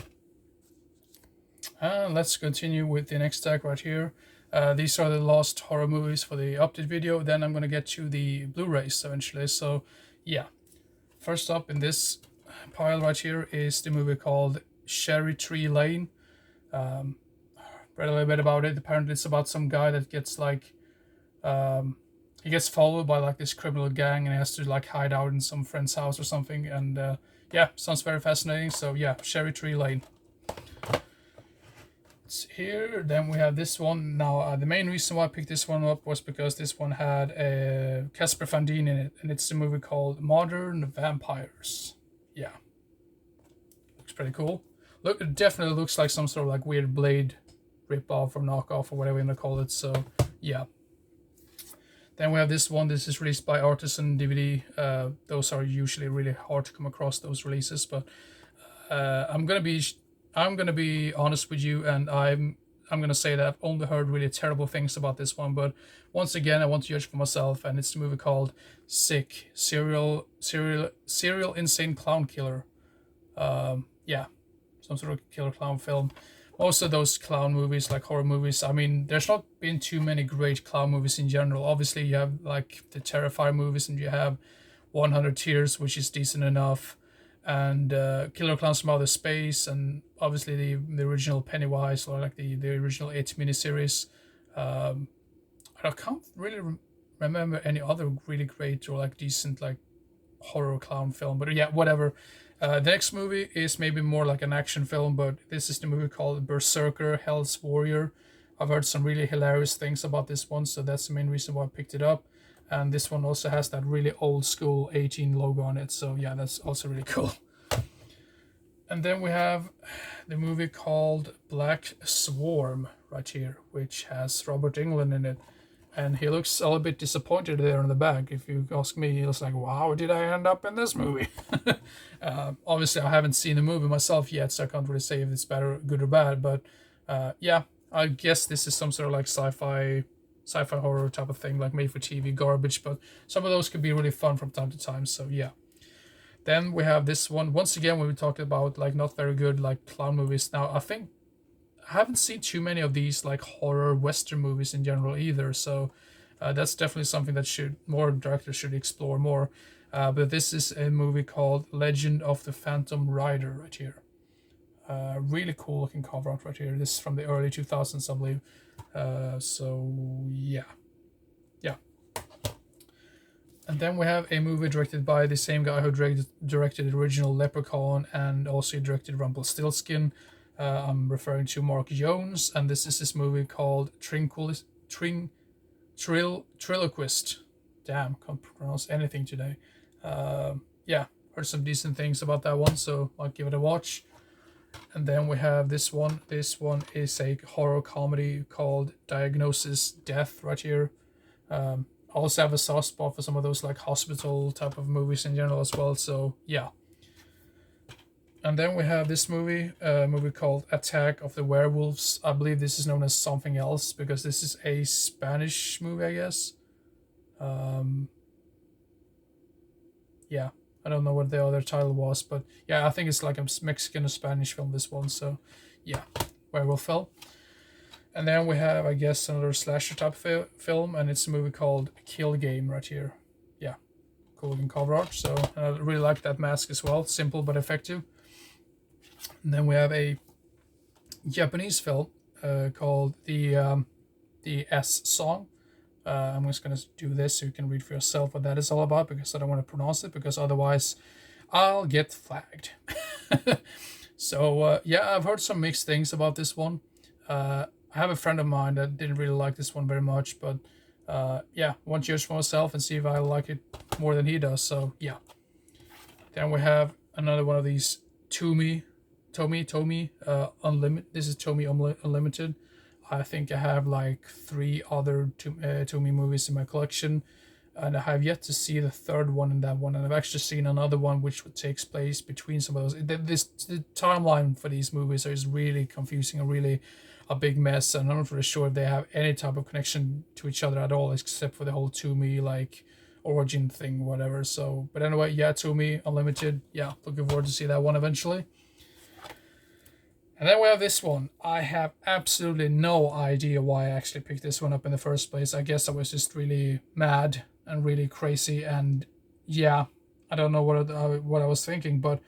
Let's continue with the next tag right here. These are the last horror movies for the update video. Then I'm going to get to the Blu-rays eventually. So yeah, first up in this pile right here is the movie called Cherry Tree Lane. Read a little bit about it. Apparently it's about some guy that gets like he gets followed by like this criminal gang, and he has to like hide out in some friend's house or something. And yeah, sounds very fascinating. So yeah, Cherry Tree Lane. It's here. Then we have this one. Now the main reason why I picked this one up was because this one had Casper Van Dien in it, and it's a movie called Modern Vampires. Yeah, looks pretty cool. Look, it definitely looks like some sort of like weird Blade rip-off or knockoff or whatever you want to call it. So yeah. Then we have this one. This is released by Artisan DVD. Those are usually really hard to come across, those releases. But I'm gonna be honest with you, and I'm gonna say that I've only heard really terrible things about this one. But once again, I want to judge for myself, and it's the movie called Sick, Serial Insane Clown Killer. Yeah, some sort of killer clown film. Most of those clown movies, like horror movies, I mean, there's not been too many great clown movies in general. Obviously, you have like the Terrifier movies, and you have 100 Tears, which is decent enough, and Killer Clowns from Outer Space, and obviously the original Pennywise, or like the original It miniseries. I can't really remember any other really great or like decent like horror clown film, but yeah, whatever. The next movie is maybe more like an action film, but this is the movie called Berserker Hell's Warrior. I've heard some really hilarious things about this one, so that's the main reason why I picked it up. And this one also has that really old school 18 logo on it, so yeah, that's also really cool. And then we have the movie called Black Swarm right here, which has Robert Englund in it. and he looks a little bit disappointed there in the back. If you ask me, he was like, "Wow, did I end up in this movie?" Obviously, I haven't seen the movie myself yet, so I can't really say if it's better, good or bad. But yeah, I guess this is some sort of like sci-fi horror type of thing, like made for TV garbage. But some of those could be really fun from time to time. So yeah. Then we have this one once again when we talked about like not very good like clown movies. Now I think I haven't seen too many of these like horror Western movies in general either. So that's definitely something that more directors should explore more. But this is a movie called Legend of the Phantom Rider right here. Really cool looking cover art right here. This is from the early 2000s, I believe. So yeah, yeah. And then we have a movie directed by the same guy who directed the original Leprechaun and also directed Rumpelstiltskin. I'm referring to Mark Jones, and this is this movie called Triloquist. Damn, can't pronounce anything today. Yeah, heard some decent things about that one, so I'll give it a watch. And then we have this one. This one is a horror comedy called Diagnosis Death right here. I also have a soft spot for some of those like hospital type of movies in general as well, so yeah. And then we have this movie, a movie called Attack of the Werewolves. I believe this is known as something else because this is a Spanish movie, I guess. Yeah, I don't know what the other title was, but yeah, I think it's like a Mexican or Spanish film, this one. So yeah, Werewolf film. And then we have, I guess, another slasher type film, and it's a movie called Kill Game right here. Yeah, cool looking cover art. So I really like that mask as well. Simple but effective. And then we have a Japanese film called the S Song. I'm just going to do this so you can read for yourself what that is all about because I don't want to pronounce it because otherwise I'll get flagged. So yeah, I've heard some mixed things about this one. I have a friend of mine that didn't really like this one very much, but yeah, I want to judge for myself and see if I like it more than he does. So yeah. Then we have another one of these Tomy Unlimited. This is Tomy Unlimited. I think I have like 3 other Tomy movies in my collection, and I have yet to see the third one in that one. And I've actually seen another one which takes place between some of those. The timeline for these movies is really confusing and really a big mess. And I'm not really sure if they have any type of connection to each other at all, except for the whole Tomy like origin thing, whatever. So, but anyway, yeah, Tomy Unlimited. Yeah, looking forward to see that one eventually. And then we have this one. I have absolutely no idea why I actually picked this one up in the first place. I guess I was just really mad and really crazy, and yeah, I don't know what I was thinking, but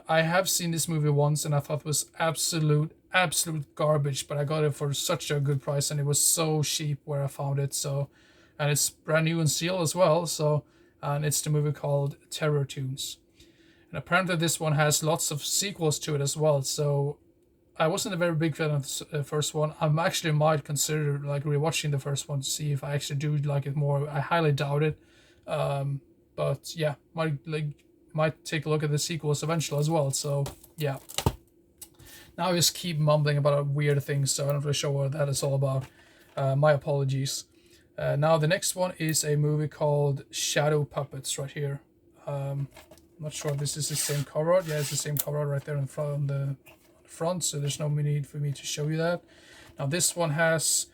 I have seen this movie once, and I thought it was absolute garbage. But I got it for such a good price, and it was so cheap where I found it. So, and it's brand new in seal as well. So, and it's the movie called Terror Tunes, and apparently this one has lots of sequels to it as well. So I wasn't a very big fan of the first one. I actually might consider like rewatching the first one to see if I actually do like it more. I highly doubt it, but yeah, might take a look at the sequels eventually as well. So yeah. Now I just keep mumbling about weird things, so I'm not really sure what that is all about. My apologies. Now the next one is a movie called Shadow Puppets right here. I'm not sure if this is the same cover art. Yeah, it's the same cover art right there in front of the front, so there's no need for me to show you that. Now this one has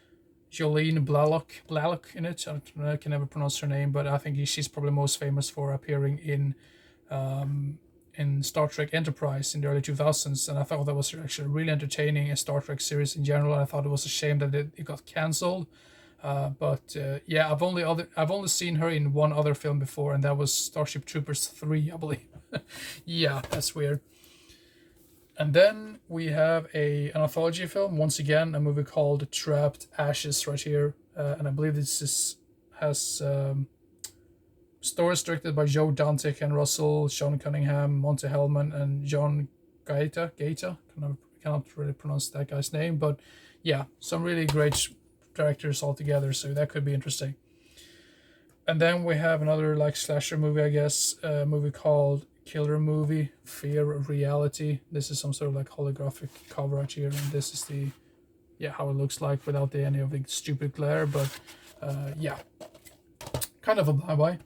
Jolene Blalock in it. I can never pronounce her name, but I think she's probably most famous for appearing in Star Trek Enterprise in the early 2000s, and I thought that was actually really entertaining, a Star Trek series in general. I thought it was a shame that it got cancelled. But yeah, I've only seen her in one other film before, and that was Starship Troopers 3, I believe. Yeah, that's weird. And then we have an anthology film, once again, a movie called Trapped Ashes right here. And I believe this has stories directed by Joe Dante, Ken Russell, Sean Cunningham, Monte Hellman, and John Gaeta. Cannot really pronounce that guy's name, but yeah, some really great directors all together, so that could be interesting. And then we have another like slasher movie, I guess, a movie called Killer Movie, Fear of Reality. This is some sort of like holographic cover right here, and this is how it looks like without any of the stupid glare. But Yeah, kind of a bye-bye.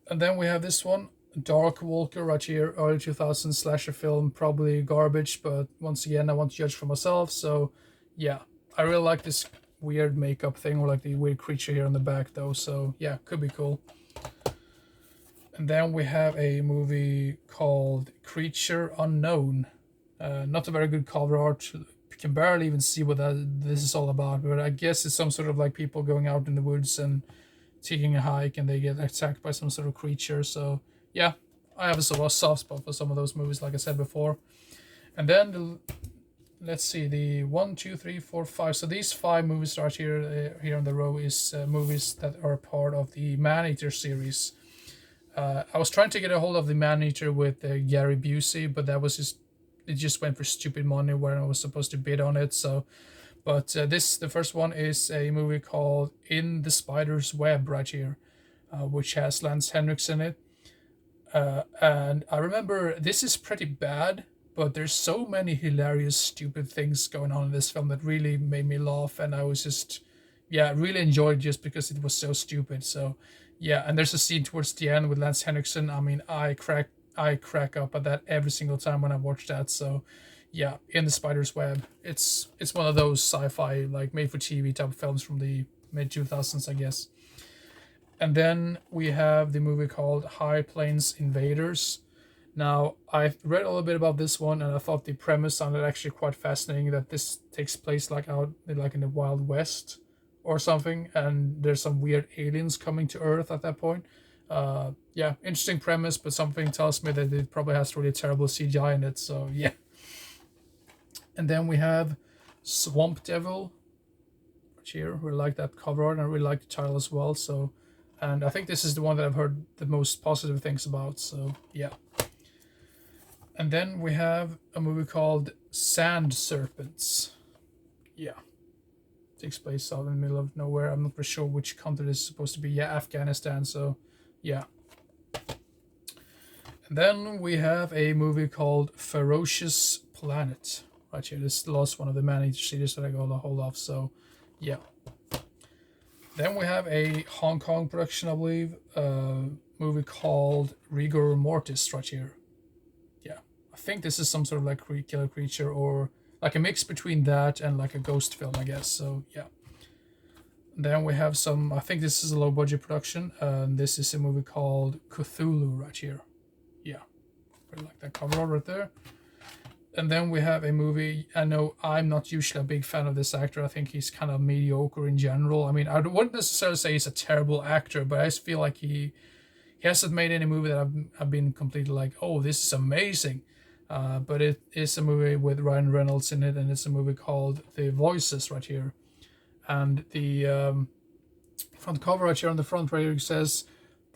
And then we have this one, Dark Walker, right here, early 2000s slasher film, probably garbage, but once again, I want to judge for myself, so yeah. I really like this weird makeup thing, or like the weird creature here on the back though, so yeah, could be cool. And then we have a movie called Creature Unknown. Not a very good cover art. You can barely even see what this is all about, but I guess it's some sort of like people going out in the woods and taking a hike and they get attacked by some sort of creature. So yeah, I have a sort of soft spot for some of those movies, like I said before. And then let's see, the 1, 2, 3, 4, 5. So these 5 movies right here on the row is movies that are part of the Man-Eater series. I was trying to get a hold of the Man-Eater with Gary Busey, but that was it just went for stupid money when I was supposed to bid on it. So, but the first one is a movie called In the Spider's Web right here, which has Lance Henriksen in it. And I remember this is pretty bad, but there's so many hilarious, stupid things going on in this film that really made me laugh, and I was just, yeah, really enjoyed just because it was so stupid. So, yeah, and there's a scene towards the end with Lance Henriksen. I mean, I crack up at that every single time when I watch that. So, yeah, In the Spider's Web. It's one of those sci-fi like made-for-TV type of films from the mid 2000s, I guess. And then we have the movie called High Plains Invaders. Now, I've read a little bit about this one, and I thought the premise sounded actually quite fascinating, that this takes place like out like in the Wild West or something, and there's some weird aliens coming to Earth at that point. Yeah, interesting premise, but something tells me that it probably has really terrible CGI in it, so yeah. And then we have Swamp Devil, which here, we like that cover art, and I really like the title as well, so, and I think this is the one that I've heard the most positive things about, so yeah. And then we have a movie called Sand Serpents. Yeah. Takes place out in the middle of nowhere. I'm not for sure which country this is supposed to be. Yeah, Afghanistan, so yeah. And then we have a movie called Ferocious Planet. Right here, this is the last one of the Man-Eater series that I got a hold of, so yeah. Then we have a Hong Kong production, I believe, movie called Rigor Mortis right here. Yeah, I think this is some sort of like killer creature, or like a mix between that and like a ghost film, I guess, so yeah. And then we have some, I think this is a low budget production, and this is a movie called Cthulhu right here. Yeah, I like that cover art right there. And then we have a movie, I know I'm not usually a big fan of this actor. I think he's kind of mediocre in general. I mean, I wouldn't necessarily say he's a terrible actor, but I just feel like he hasn't made any movie that I've been completely like, oh, this is amazing. But it is a movie with Ryan Reynolds in it, and it's a movie called The Voices right here. And the front cover right here on the front right here says,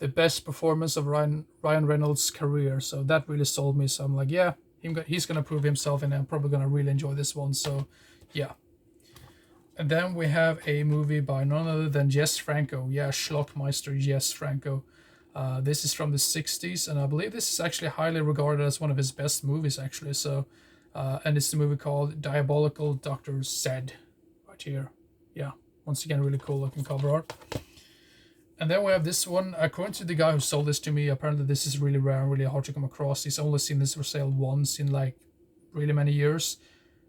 the best performance of Ryan Reynolds' career. So that really sold me. So I'm like, yeah, he's going to prove himself, and I'm probably going to really enjoy this one. So, yeah. And then we have a movie by none other than Jess Franco. Yeah, Schlockmeister Jess Franco. This is from the 60s, and I believe this is actually highly regarded as one of his best movies, actually. So, and it's the movie called Diabolical Dr. Zed, right here. Yeah, once again, really cool looking cover art. And then we have this one. According to the guy who sold this to me, apparently this is really rare and really hard to come across. He's only seen this for sale once in like really many years.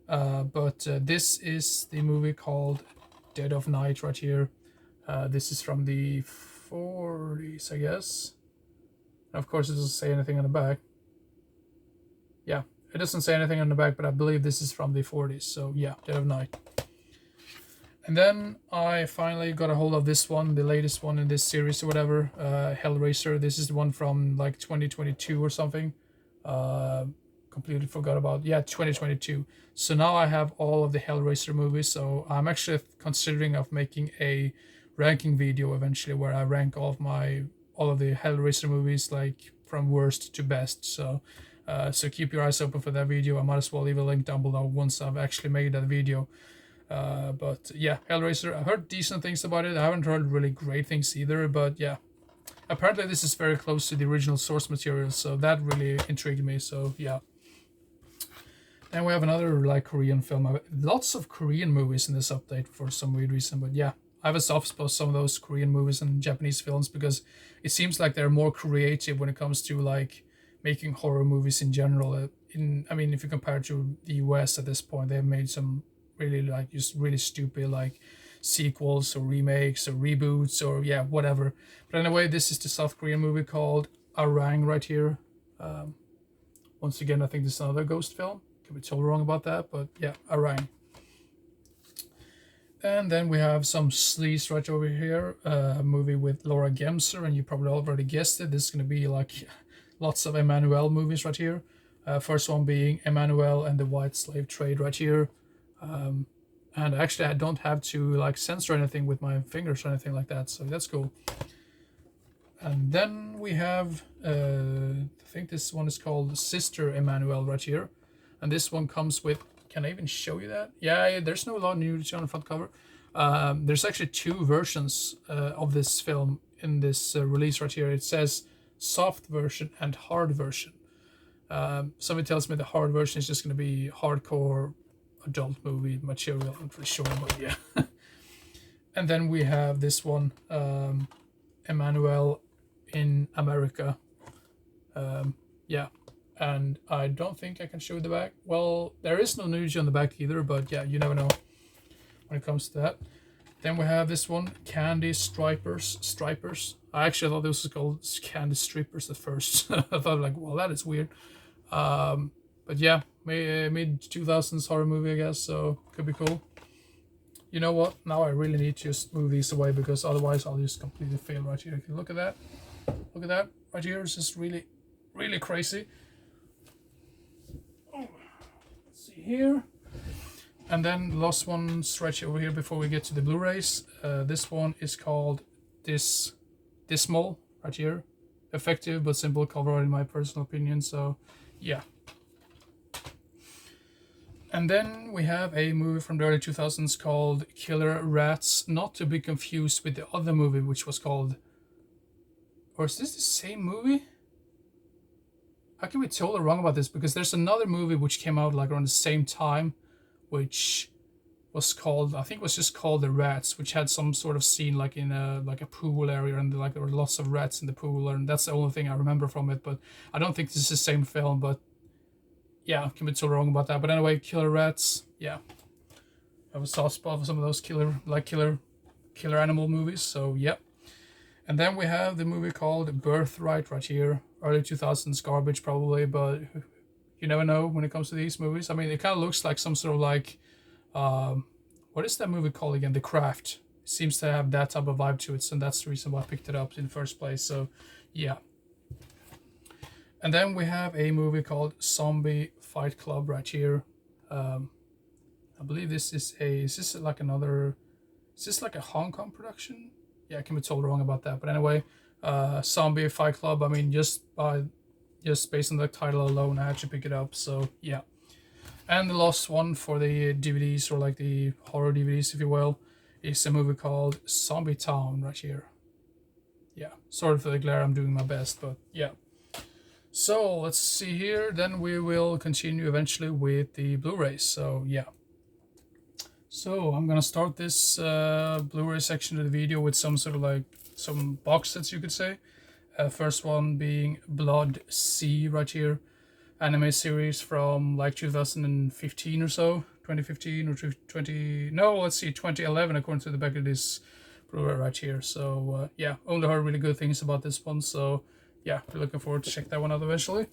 But this is the movie called Dead of Night right here. This is from the 40s, I guess. And of course, it doesn't say anything on the back. Yeah, it doesn't say anything on the back, but I believe this is from the 40s. So yeah, Dead of Night. And then I finally got a hold of this one, the latest one in this series or whatever, Hellraiser. This is the one from like 2022 or something. Completely forgot about, yeah, 2022. So now I have all of the Hellraiser movies. So I'm actually considering of making a ranking video eventually, where I rank all of the Hellraiser movies, like from worst to best. So so keep your eyes open for that video. I might as well leave a link down below once I've actually made that video. But yeah, Hellraiser, I heard decent things about it. I haven't heard really great things either, but yeah, apparently this is very close to the original source material, so that really intrigued me. So yeah. Then we have another like Korean film. Lots of Korean movies in this update for some weird reason, but yeah, I have a soft spot for some of those Korean movies and Japanese films because it seems like they're more creative when it comes to like making horror movies in general. I mean, if you compare to the US at this point, they've made some really like just really stupid like sequels or remakes or reboots or yeah, whatever. But anyway, this is the South Korean movie called Arang right here. Um, Once again, I think this is another ghost film. Could be totally wrong about that, but yeah, Arang. And then we have some sleaze right over here, a movie with Laura Gemser, and you probably already guessed it. This is going to be like lots of Emmanuel movies right here. First one being Emmanuel and the White Slave Trade right here. And actually, I don't have to like censor anything with my fingers or anything like that, so that's cool. And then we have, I think this one is called Sister Emmanuel right here. And this one comes with, can I even show you that? Yeah, there's no lot of nudity on the front cover. There's actually two versions of this film in this release right here. It says soft version and hard version. Somebody tells me the hard version is just going to be hardcore adult movie material. I'm pretty sure, but yeah. And then we have this one, Emmanuel in America. Yeah, and I don't think I can show the back. Well, there is no nudity on the back either, but yeah, you never know when it comes to that. Then we have this one, Candy Stripers. I actually thought this was called Candy Strippers at first. I thought like, well, that is weird. But yeah, mid 2000s horror movie, I guess, so could be cool. You know what? Now I really need to just move these away because otherwise I'll just completely fail right here. If you look at that, right here is just really, really crazy. Oh, let's see here. And then the last one stretch over here before we get to the Blu-rays. This one is called Dismal right here. Effective but simple cover art in my personal opinion. So yeah. And then we have a movie from the early 2000s called Killer Rats, not to be confused with the other movie which was called, or is this the same movie? How can we be totally wrong about this? Because there's another movie which came out like around the same time, which was called, I think it was just called The Rats, which had some sort of scene like in a pool area, and like there were lots of rats in the pool, and that's the only thing I remember from it. But I don't think this is the same film, but yeah, I can be totally wrong about that. But anyway, Killer Rats, yeah. I have a soft spot for some of those killer animal movies, so yeah. And then we have the movie called Birthright right here. Early 2000s garbage probably, but you never know when it comes to these movies. I mean, it kind of looks like some sort of like, what is that movie called again? The Craft. It seems to have that type of vibe to it, and that's the reason why I picked it up in the first place, so yeah. And then we have a movie called Zombie Fight Club right here. I believe this is like a Hong Kong production? Yeah, I can be told wrong about that. But anyway, Zombie Fight Club, I mean, just based on the title alone, I had to pick it up, so yeah. And the last one for the DVDs, or like the horror DVDs, if you will, is a movie called Zombie Town right here. Yeah, sorry for the glare, I'm doing my best, but yeah. So let's see here, then we will continue eventually with the Blu-rays, so yeah. So I'm gonna start this Blu-ray section of the video with some sort of like some box sets, you could say. First one being Blood Sea right here, anime series from like 2015 or so, 2015 or 2011 according to the back of this Blu-ray right here. So yeah, only heard really good things about this one, so yeah, we're looking forward to check that one out eventually.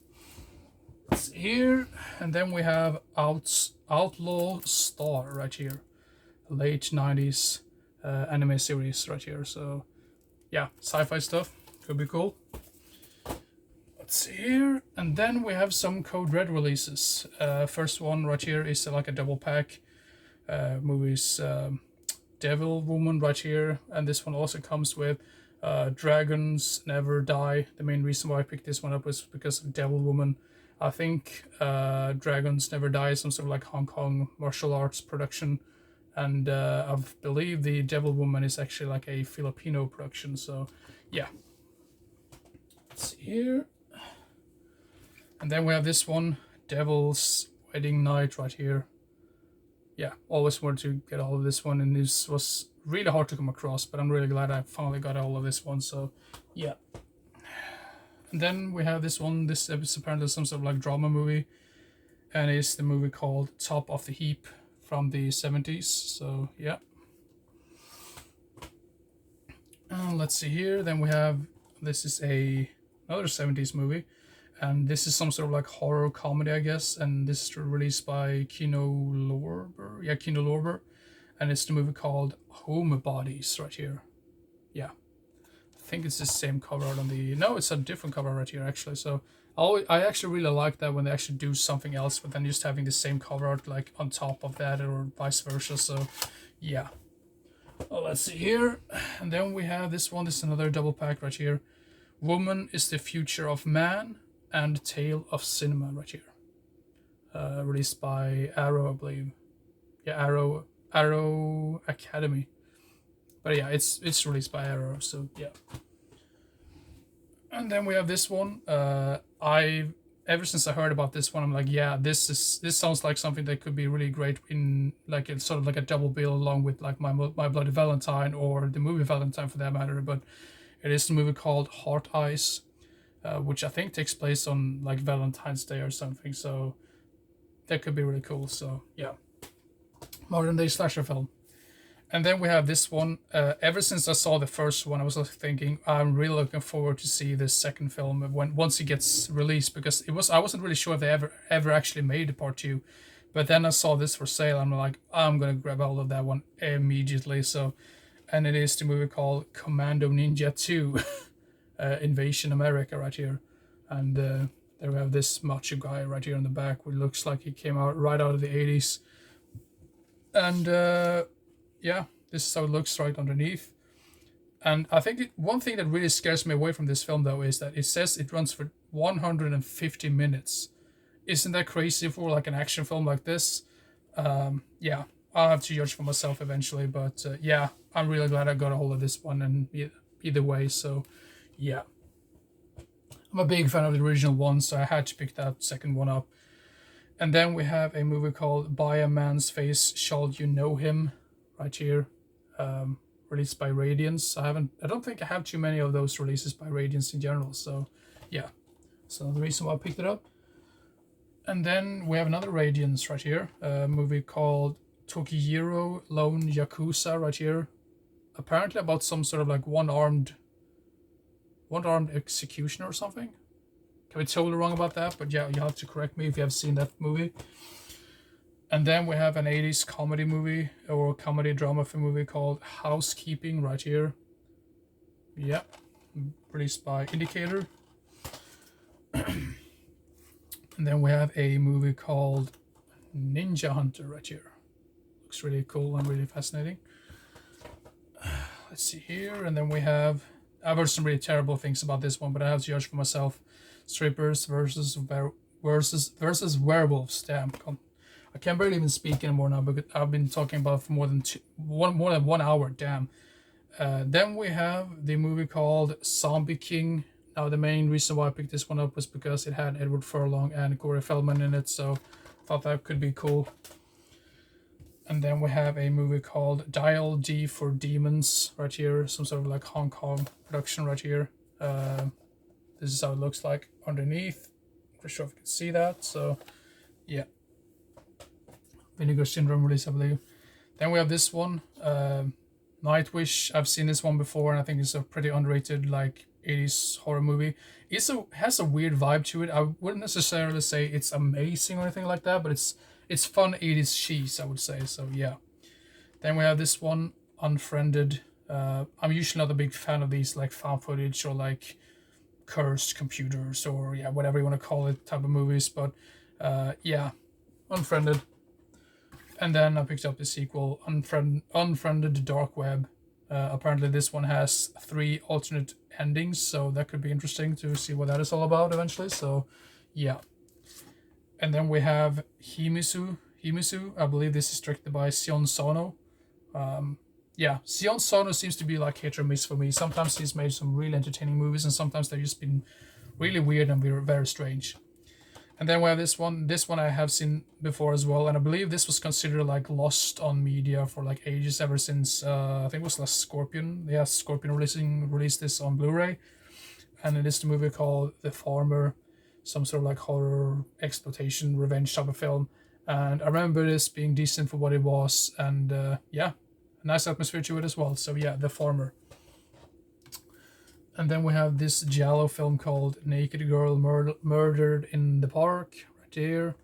Let's see here, and then we have Outlaw Star right here, late 90s anime series right here. So yeah, sci-fi stuff, could be cool. Let's see here, and then we have some Code Red releases. First one right here is like a double pack movies, Devil Woman right here, and this one also comes with Dragons Never Die. The main reason why I picked this one up was because of Devil Woman. I think Dragons Never Die is some sort of like Hong Kong martial arts production, and I believe the Devil Woman is actually like a Filipino production, so yeah. Let's see here. And then we have this one, Devil's Wedding Night right here. yeah, always wanted to get all of this one, and this was really hard to come across, but I'm really glad I finally got all of this one. So yeah. And then we have this one. This is apparently some sort of like drama movie, and it's the movie called Top of the Heap from the 70s. So yeah. Let's see here. Then we have, this is another 70s movie, and this is some sort of like horror comedy, I guess. And this is released by Kino Lorber. Yeah, Kino Lorber, and it's the movie called Home Bodies right here. Yeah, I think it's the same cover art on the. No, it's a different cover right here actually. So I actually really like that when they actually do something else, but then just having the same cover art like on top of that, or vice versa. So yeah. Well, let's see here. And then we have this one. This is another double pack right here. Woman is the Future of Man and Tale of Cinema right here. Released by Arrow, I believe. Yeah, Arrow Academy. But yeah, it's released by Arrow, so yeah. And then we have this one. Ever since I heard about this one, I'm like, yeah, this sounds like something that could be really great in like it's sort of like a double bill along with like my Bloody Valentine, or the movie Valentine for that matter. But it is a movie called Heart Eyes, which I think takes place on like Valentine's Day or something. So that could be really cool. So yeah, modern day slasher film. And then we have this one. Ever since I saw the first one, I was thinking I'm really looking forward to see this second film once it gets released, because I wasn't really sure if they ever actually made a part 2, but then I saw this for sale. I'm like, I'm gonna grab all of that one immediately. So, and it is the movie called Commando Ninja 2, Invasion America right here, and there we have this macho guy right here on the back, who looks like he came out right out of the 80s, and. Yeah, this is how it looks right underneath. And I think one thing that really scares me away from this film, though, is that it says it runs for 150 minutes. Isn't that crazy for like an action film like this? Yeah, I'll have to judge for myself eventually. But yeah, I'm really glad I got a hold of this one, and either way, so yeah. I'm a big fan of the original one, so I had to pick that second one up. And then we have a movie called By a Man's Face Shall You Know Him, right here, released by Radiance. I don't think I have too many of those releases by Radiance in general, so yeah, so the reason why I picked it up. And then we have another Radiance right here, a movie called Tokihiro Lone Yakuza right here, apparently about some sort of like one-armed executioner or something. Can be totally wrong about that, but yeah, you have to correct me if you have seen that movie. And then we have an 80s comedy movie, or comedy drama film movie called Housekeeping right here. Yeah, released by Indicator. And then we have a movie called Ninja Hunter right here. Looks really cool and really fascinating. Let's see here. And then we have, I've heard some really terrible things about this one, but I have to judge for myself. Strippers versus werewolves. Damn, I can't barely even speak anymore now, because I've been talking about it for more than 1 hour. Damn. Then we have the movie called Zombie King. Now, the main reason why I picked this one up was because it had Edward Furlong and Corey Feldman in it, so I thought that could be cool. And then we have a movie called Dial D for Demons right here, some sort of like Hong Kong production right here. This is how it looks like underneath. I'm not sure if you can see that, so yeah. Vinegar Syndrome release, I believe. Then we have this one, Nightwish. I've seen this one before, and I think it's a pretty underrated like 80s horror movie. It has a weird vibe to it. I wouldn't necessarily say it's amazing or anything like that, but it's fun 80s cheese, I would say. So yeah. Then we have this one, Unfriended. I'm usually not a big fan of these like found footage or like cursed computers, or yeah, whatever you want to call it, type of movies. But yeah, Unfriended. And then I picked up the sequel, Unfriended Dark Web. Apparently this one has 3 alternate endings, so that could be interesting to see what that is all about eventually. So yeah. And then we have Himisu. I believe this is directed by Sion Sono. Yeah, Sion Sono seems to be like hit or miss for me. Sometimes he's made some really entertaining movies, and sometimes they've just been really weird and very strange. And then we have this one. This one I have seen before as well, and I believe this was considered like lost on media for like ages, ever since I think it was last Scorpion. Yeah, Scorpion released this on Blu-ray, and it is the movie called The Farmer, some sort of like horror exploitation revenge type of film. And I remember this being decent for what it was, and yeah, a nice atmosphere to it as well. So yeah, The Farmer. And then we have this giallo film called Naked Girl Murdered in the Park, right here.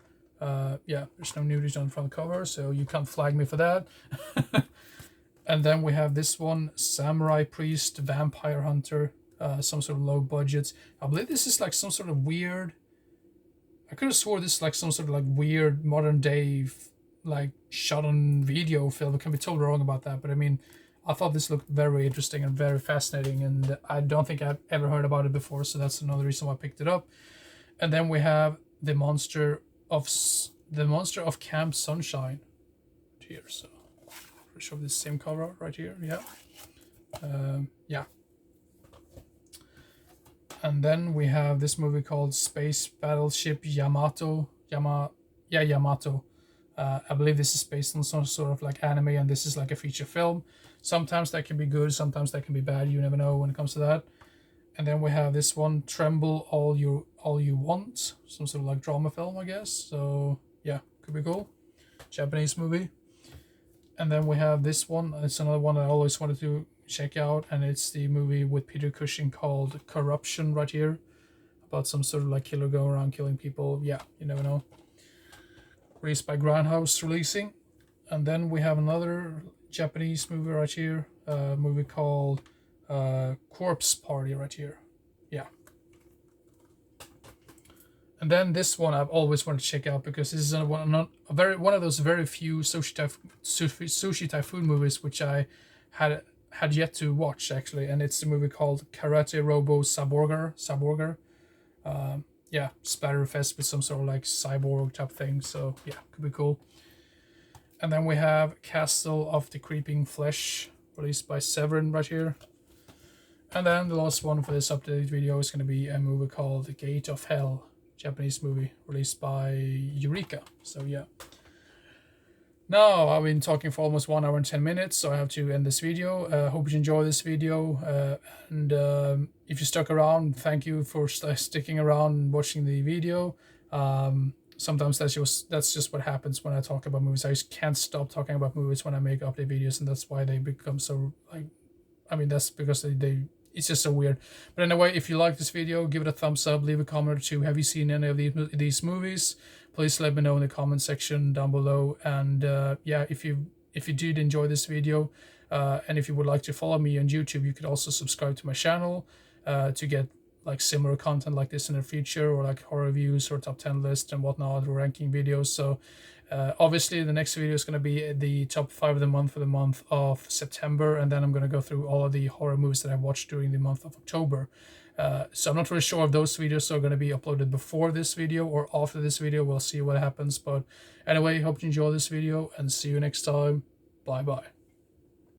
Yeah, there's no nudity on the front cover, so you can't flag me for that. And then we have this one, Samurai Priest Vampire Hunter, some sort of low budget. I believe this is like some sort of weird... I could have swore this is like some sort of like weird modern day, like shot on video film. I can be totally wrong about that, but I mean, I thought this looked very interesting and very fascinating, and I don't think I've ever heard about it before, so that's another reason why I picked it up. And then we have the monster of Camp Sunshine here. So pretty sure this same cover right here. Yeah, yeah. And then we have this movie called Space Battleship Yamato. Yamato. I believe this is based on some sort of like anime, and this is like a feature film. Sometimes that can be good, sometimes that can be bad. You never know when it comes to that. And then we have this one, Tremble All You Want, some sort of like drama film, I guess. So yeah, could be cool. Japanese movie. And then we have this one. It's another one I always wanted to check out, and it's the movie with Peter Cushing called Corruption right here, about some sort of like killer going around killing people. Yeah, you never know. Released by Grindhouse Releasing. And then we have another Japanese movie right here, a movie called Corpse Party right here. Yeah. And then this one I've always wanted to check out, because this is one of those very few sushi typhoon movies which I had yet to watch, actually, and it's a movie called Karate Robo Saborger. Yeah, splatterfest with some sort of like cyborg type thing, so yeah, could be cool. And then we have Castle of the Creeping Flesh, released by Severin right here. And then the last one for this updated video is going to be a movie called The Gate of Hell, Japanese movie, released by Eureka. So yeah. Now, I've been talking for almost 1 hour and 10 minutes, so I have to end this video. Hope you enjoy this video, and if you stuck around, thank you for sticking around and watching the video. Sometimes that's just what happens when I talk about movies. I just can't stop talking about movies when I make update videos, and that's why they become so, like, I mean, that's because it's just so weird. But anyway, if you like this video, give it a thumbs up, leave a comment or two. Have you seen any of these movies? Please let me know in the comment section down below. And yeah, if you did enjoy this video, and if you would like to follow me on YouTube, you could also subscribe to my channel to get like similar content like this in the future, or like horror reviews or top 10 lists and whatnot, or ranking videos. So obviously the next video is going to be the top 5 of the month for the month of September, and then I'm going to go through all of the horror movies that I've watched during the month of October. So I'm not really sure if those videos are going to be uploaded before this video or after this video. We'll see what happens. But anyway, hope you enjoy this video, and see you next time. Bye bye.